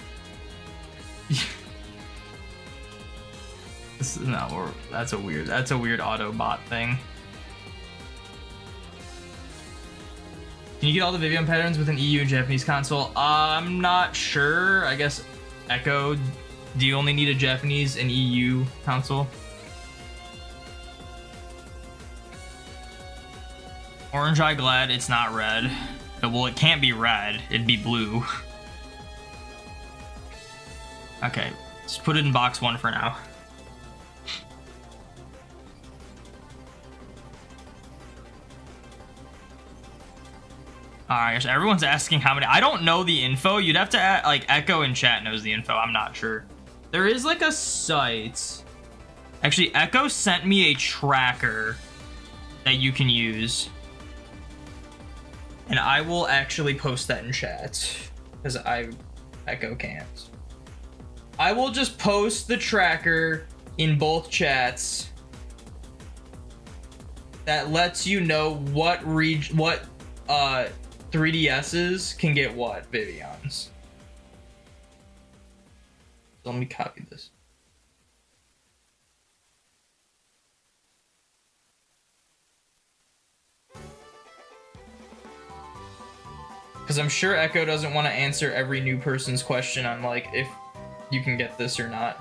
No, that's a weird Autobot thing. Can you get all the Vivillon patterns with an EU and Japanese console? I'm not sure. I guess Echo. Do you only need a Japanese and EU console? Orange Eye glad it's not red. Well, it can't be red. It'd be blue. Okay, let's put it in box 1 for now. Alright, so everyone's asking how many. I don't know the info. You'd have to add, like, Echo in chat knows the info. I'm not sure. There is like a site. Actually, Echo sent me a tracker that you can use. And I will actually post that in chat. Because Echo can't. I will just post the tracker in both chats that lets you know what 3DSs can get what Vivillons. So let me copy this. Because I'm sure Echo doesn't want to answer every new person's question on like if you can get this or not.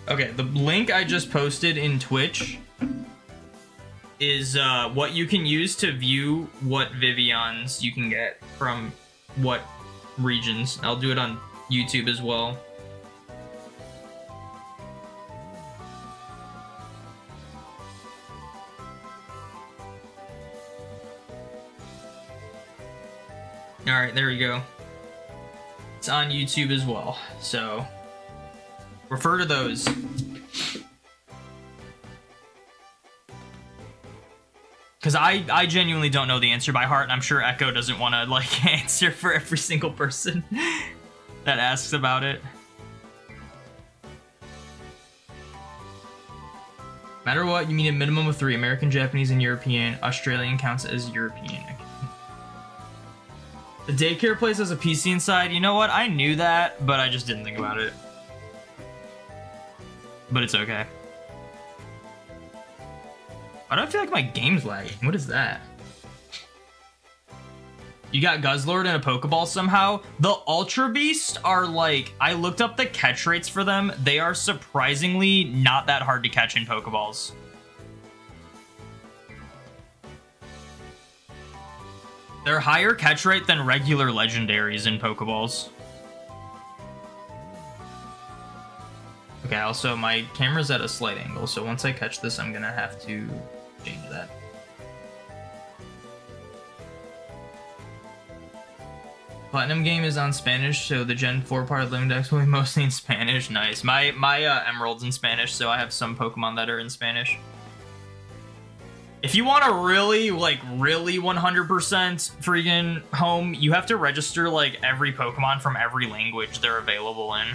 Okay, the link I just posted in Twitch is what you can use to view what Vivillons you can get from what regions. I'll do it on YouTube as well. Alright, there we go. It's on YouTube as well, so refer to those. Because I genuinely don't know the answer by heart, and I'm sure Echo doesn't want to, like, answer for every single person that asks about it. Matter what, you need a minimum of 3. American, Japanese, and European. Australian counts as European. The daycare place has a PC inside. You know what? I knew that, but I just didn't think about it. But it's okay. Why do I feel like my game's lagging? What is that? You got Guzzlord and a Pokeball somehow? The Ultra Beast are like... I looked up the catch rates for them. They are surprisingly not that hard to catch in Pokeballs. They're higher catch rate than regular legendaries in Pokeballs. Okay, also my camera's at a slight angle, so once I catch this, I'm gonna have to change that. Platinum game is on Spanish, so the Gen 4 part of Living Dex will be mostly in Spanish. Nice. My Emerald's in Spanish, so I have some Pokemon that are in Spanish. If you want to really 100% freaking home, you have to register like every Pokemon from every language they're available in.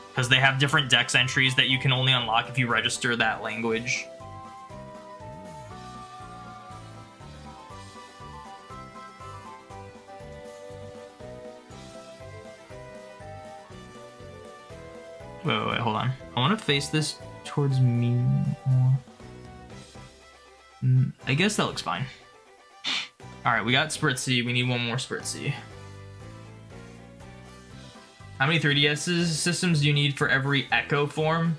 Because they have different dex entries that you can only unlock if you register that language. Wait, hold on. I want to face this towards me more. I guess that looks fine. Alright, we got Spritzy. We need one more Spritzy. How many 3DS systems do you need for every Echo form?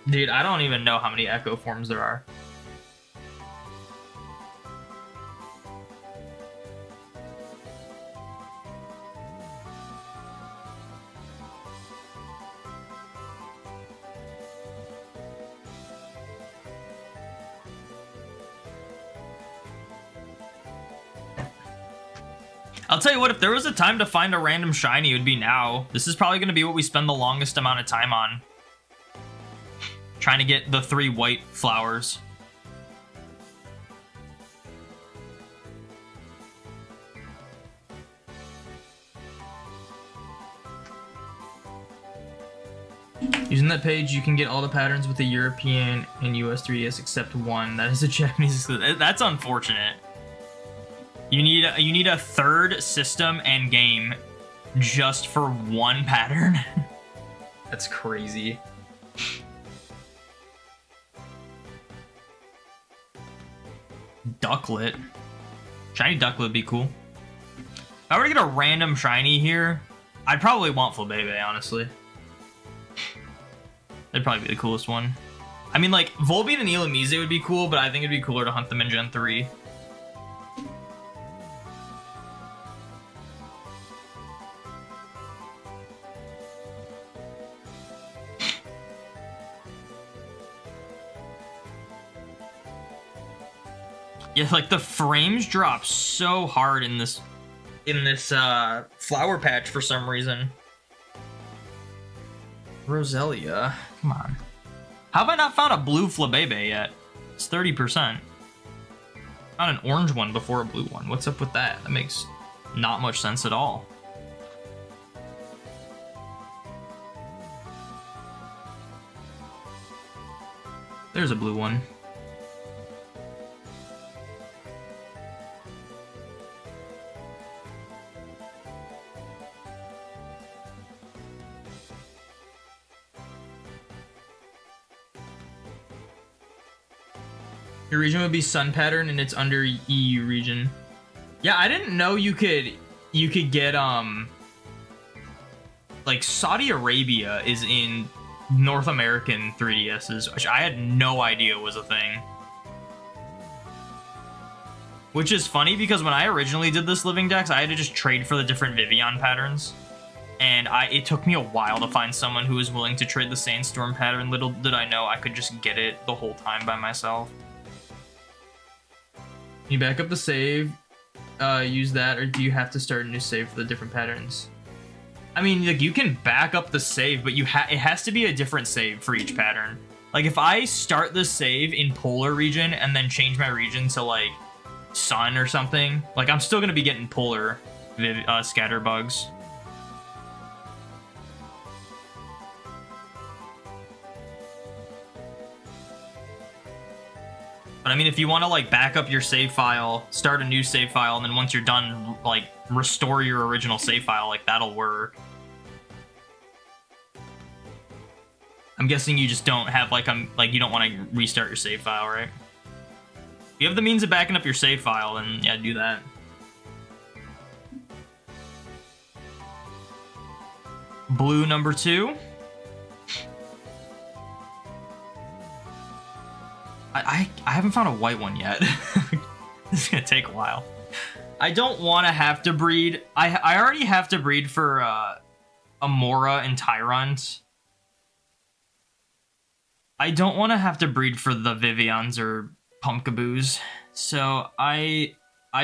Dude, I don't even know how many Echo forms there are. I'll tell you what, if there was a time to find a random shiny, it would be now. This is probably going to be what we spend the longest amount of time on. Trying to get the 3 white flowers. Using that page, you can get all the patterns with the European and US 3DS except one. That is a Japanese exclusive. That's unfortunate. You need a third system and game just for one pattern. That's crazy. Ducklet. Shiny Ducklet would be cool. If I were to get a random shiny here, I'd probably want Flabébé, honestly. That'd probably be the coolest one. I mean, like, Volbeat and Illumise would be cool, but I think it'd be cooler to hunt them in Gen 3. Yeah, like the frames drop so hard in this in this flower patch for some reason. Roselia, come on. How have I not found a blue Flabébé yet? It's 30%. Found an orange one before a blue one. What's up with that? That makes not much sense at all. There's a blue one. Your region would be Sun Pattern and it's under EU region. Yeah, I didn't know you could get like Saudi Arabia is in North American 3DSs, which I had no idea was a thing. Which is funny because when I originally did this Living Dex, I had to just trade for the different Vivillon patterns. And it took me a while to find someone who was willing to trade the Sandstorm pattern. Little did I know I could just get it the whole time by myself. You back up the save, use that, or do you have to start a new save for the different patterns? I mean, like, you can back up the save, but it has to be a different save for each pattern. Like, if I start the save in Polar region and then change my region to, like, Sun or something, like, I'm still gonna be getting Polar Scatterbugs. But I mean, if you want to like back up your save file, start a new save file, and then once you're done, like restore your original save file, like that'll work. I'm guessing you just don't have like you don't want to restart your save file, right? If you have the means of backing up your save file, then yeah, do that. Blue number 2. I haven't found a white one yet. This is gonna take a while. I don't want to have to breed. I already have to breed for Amora and Tyrant. I don't want to have to breed for the Vivions or Pumpkaboos. So I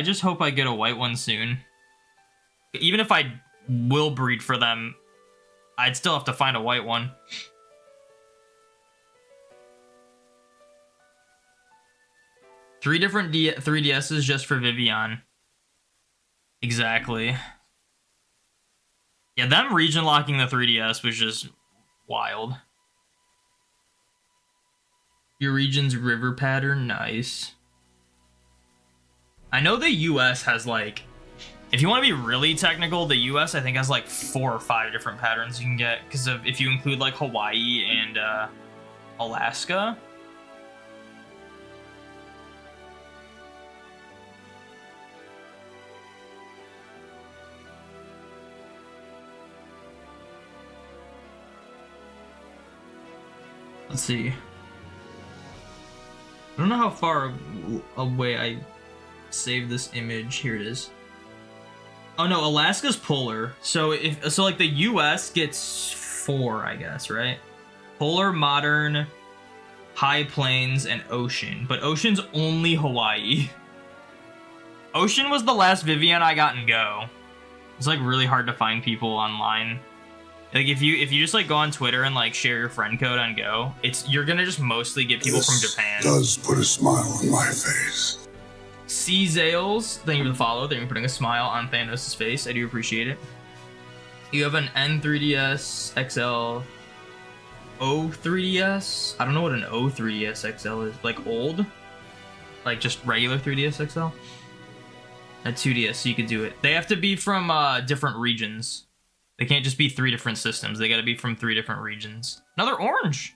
just hope I get a white one soon. Even if I will breed for them, I'd still have to find a white one. Three different 3DSs just for Vivillon. Exactly. Yeah, them region locking the 3DS was just wild. Your region's river pattern, nice. I know the US has like, if you want to be really technical, the US I think has like 4 or 5 different patterns you can get, because if you include like Hawaii and Alaska. Let's see. I don't know how far away I saved this image. Here it is. Oh no, Alaska's polar. So like the US gets 4, I guess, right? Polar, modern, high plains, and ocean. But ocean's only Hawaii. Ocean was the last Vivillon I got in Go. It's like really hard to find people online. Like if you just like go on Twitter and like share your friend code on Go, you're gonna just mostly get people from Japan. Does put a smile on my face. C Zales, thank you for the follow. Thank you for putting a smile on Thanos' face. I do appreciate it. You have an N3DS XL O3DS. I don't know what an O3DS XL is. Like old? Like just regular 3DS XL? A 2DS, so you could do it. They have to be from different regions. They can't just be 3 different systems. They gotta be from 3 different regions. Another orange!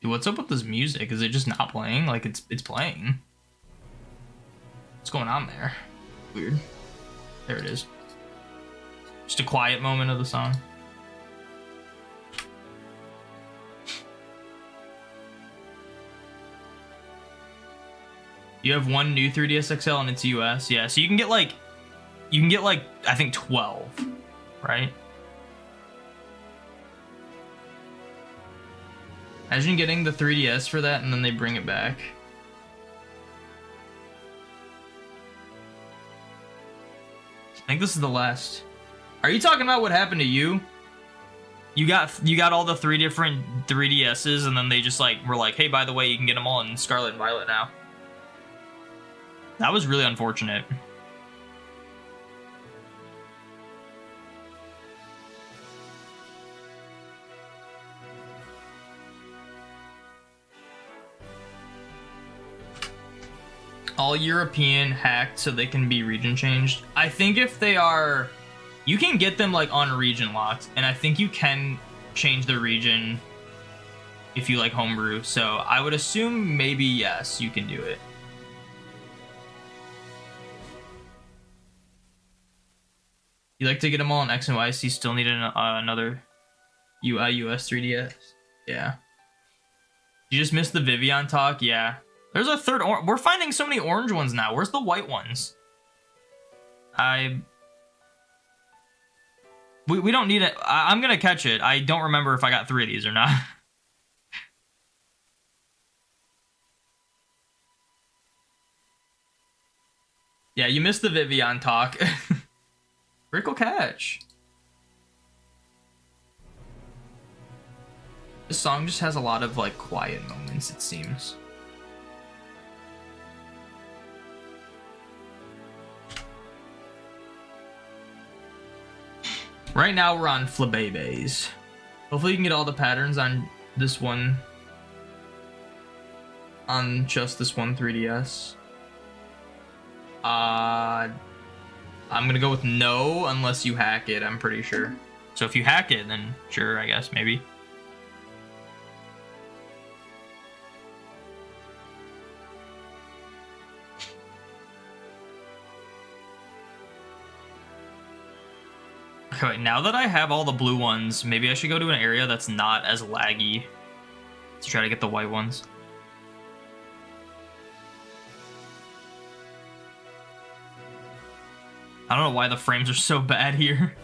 Dude, what's up with this music? Is it just not playing? Like it's playing. What's going on there? Weird. There it is. Just a quiet moment of the song. You have one new 3DS XL and it's US. Yeah, so you can get like I think 12, right? Imagine getting the 3DS for that and then they bring it back. I think this is the last. Are you talking about what happened to you? You got all the 3 different 3DSs and then they just like were like, hey, by the way, you can get them all in Scarlet and Violet now. That was really unfortunate. All European hacked so they can be region changed. I think if they are, you can get them like on region locked, and I think you can change the region if you like homebrew. So I would assume maybe yes, you can do it. You like to get them all in X and Y, so you still need another US 3DS. Yeah. You just missed the Vivillon talk? Yeah. There's a third we're finding so many orange ones now. Where's the white ones? We don't need it. I'm gonna catch it. I don't remember if I got 3 of these or not. Yeah, you missed the Vivillon talk. Critical catch. This song just has a lot of like quiet moments, it seems. Right now we're on Flabébés. Hopefully you can get all the patterns on this one. On just this one 3DS. I'm gonna go with no unless you hack it, I'm pretty sure. So if you hack it, then sure, I guess, maybe. Okay, wait, now that I have all the blue ones, maybe I should go to an area that's not as laggy to try to get the white ones. I don't know why the frames are so bad here.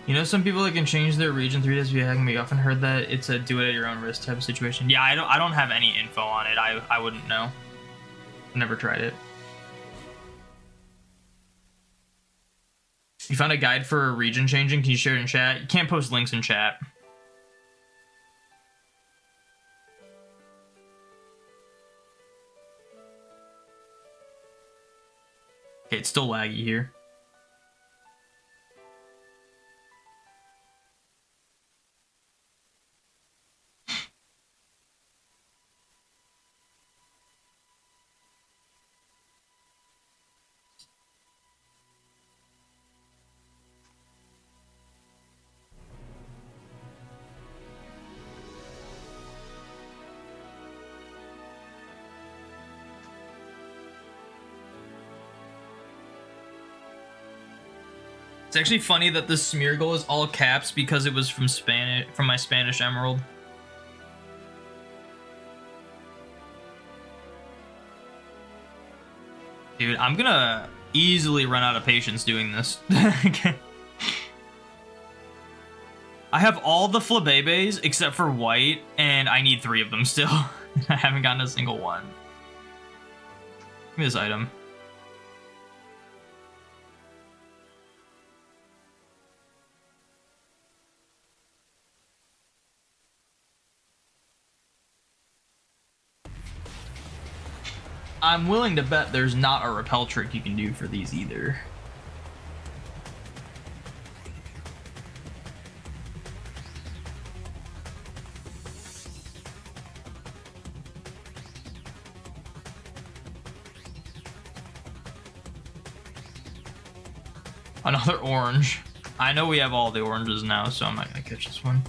You know, some people that can change their region 3DS via hacking. We often heard that it's a do it at your own risk type of situation. Yeah, I don't have any info on it. I wouldn't know. Never tried it. You found a guide for region changing? Can you share it in chat? You can't post links in chat. Okay, it's still laggy here. It's actually funny that the Smeargle is all caps because it was from my Spanish Emerald. Dude, I'm gonna easily run out of patience doing this. I have all the Flabébés except for white, and I need 3 of them still. I haven't gotten a single one. Give me this item. I'm willing to bet there's not a repel trick you can do for these either. Another orange. I know we have all the oranges now, so I'm not gonna catch this one.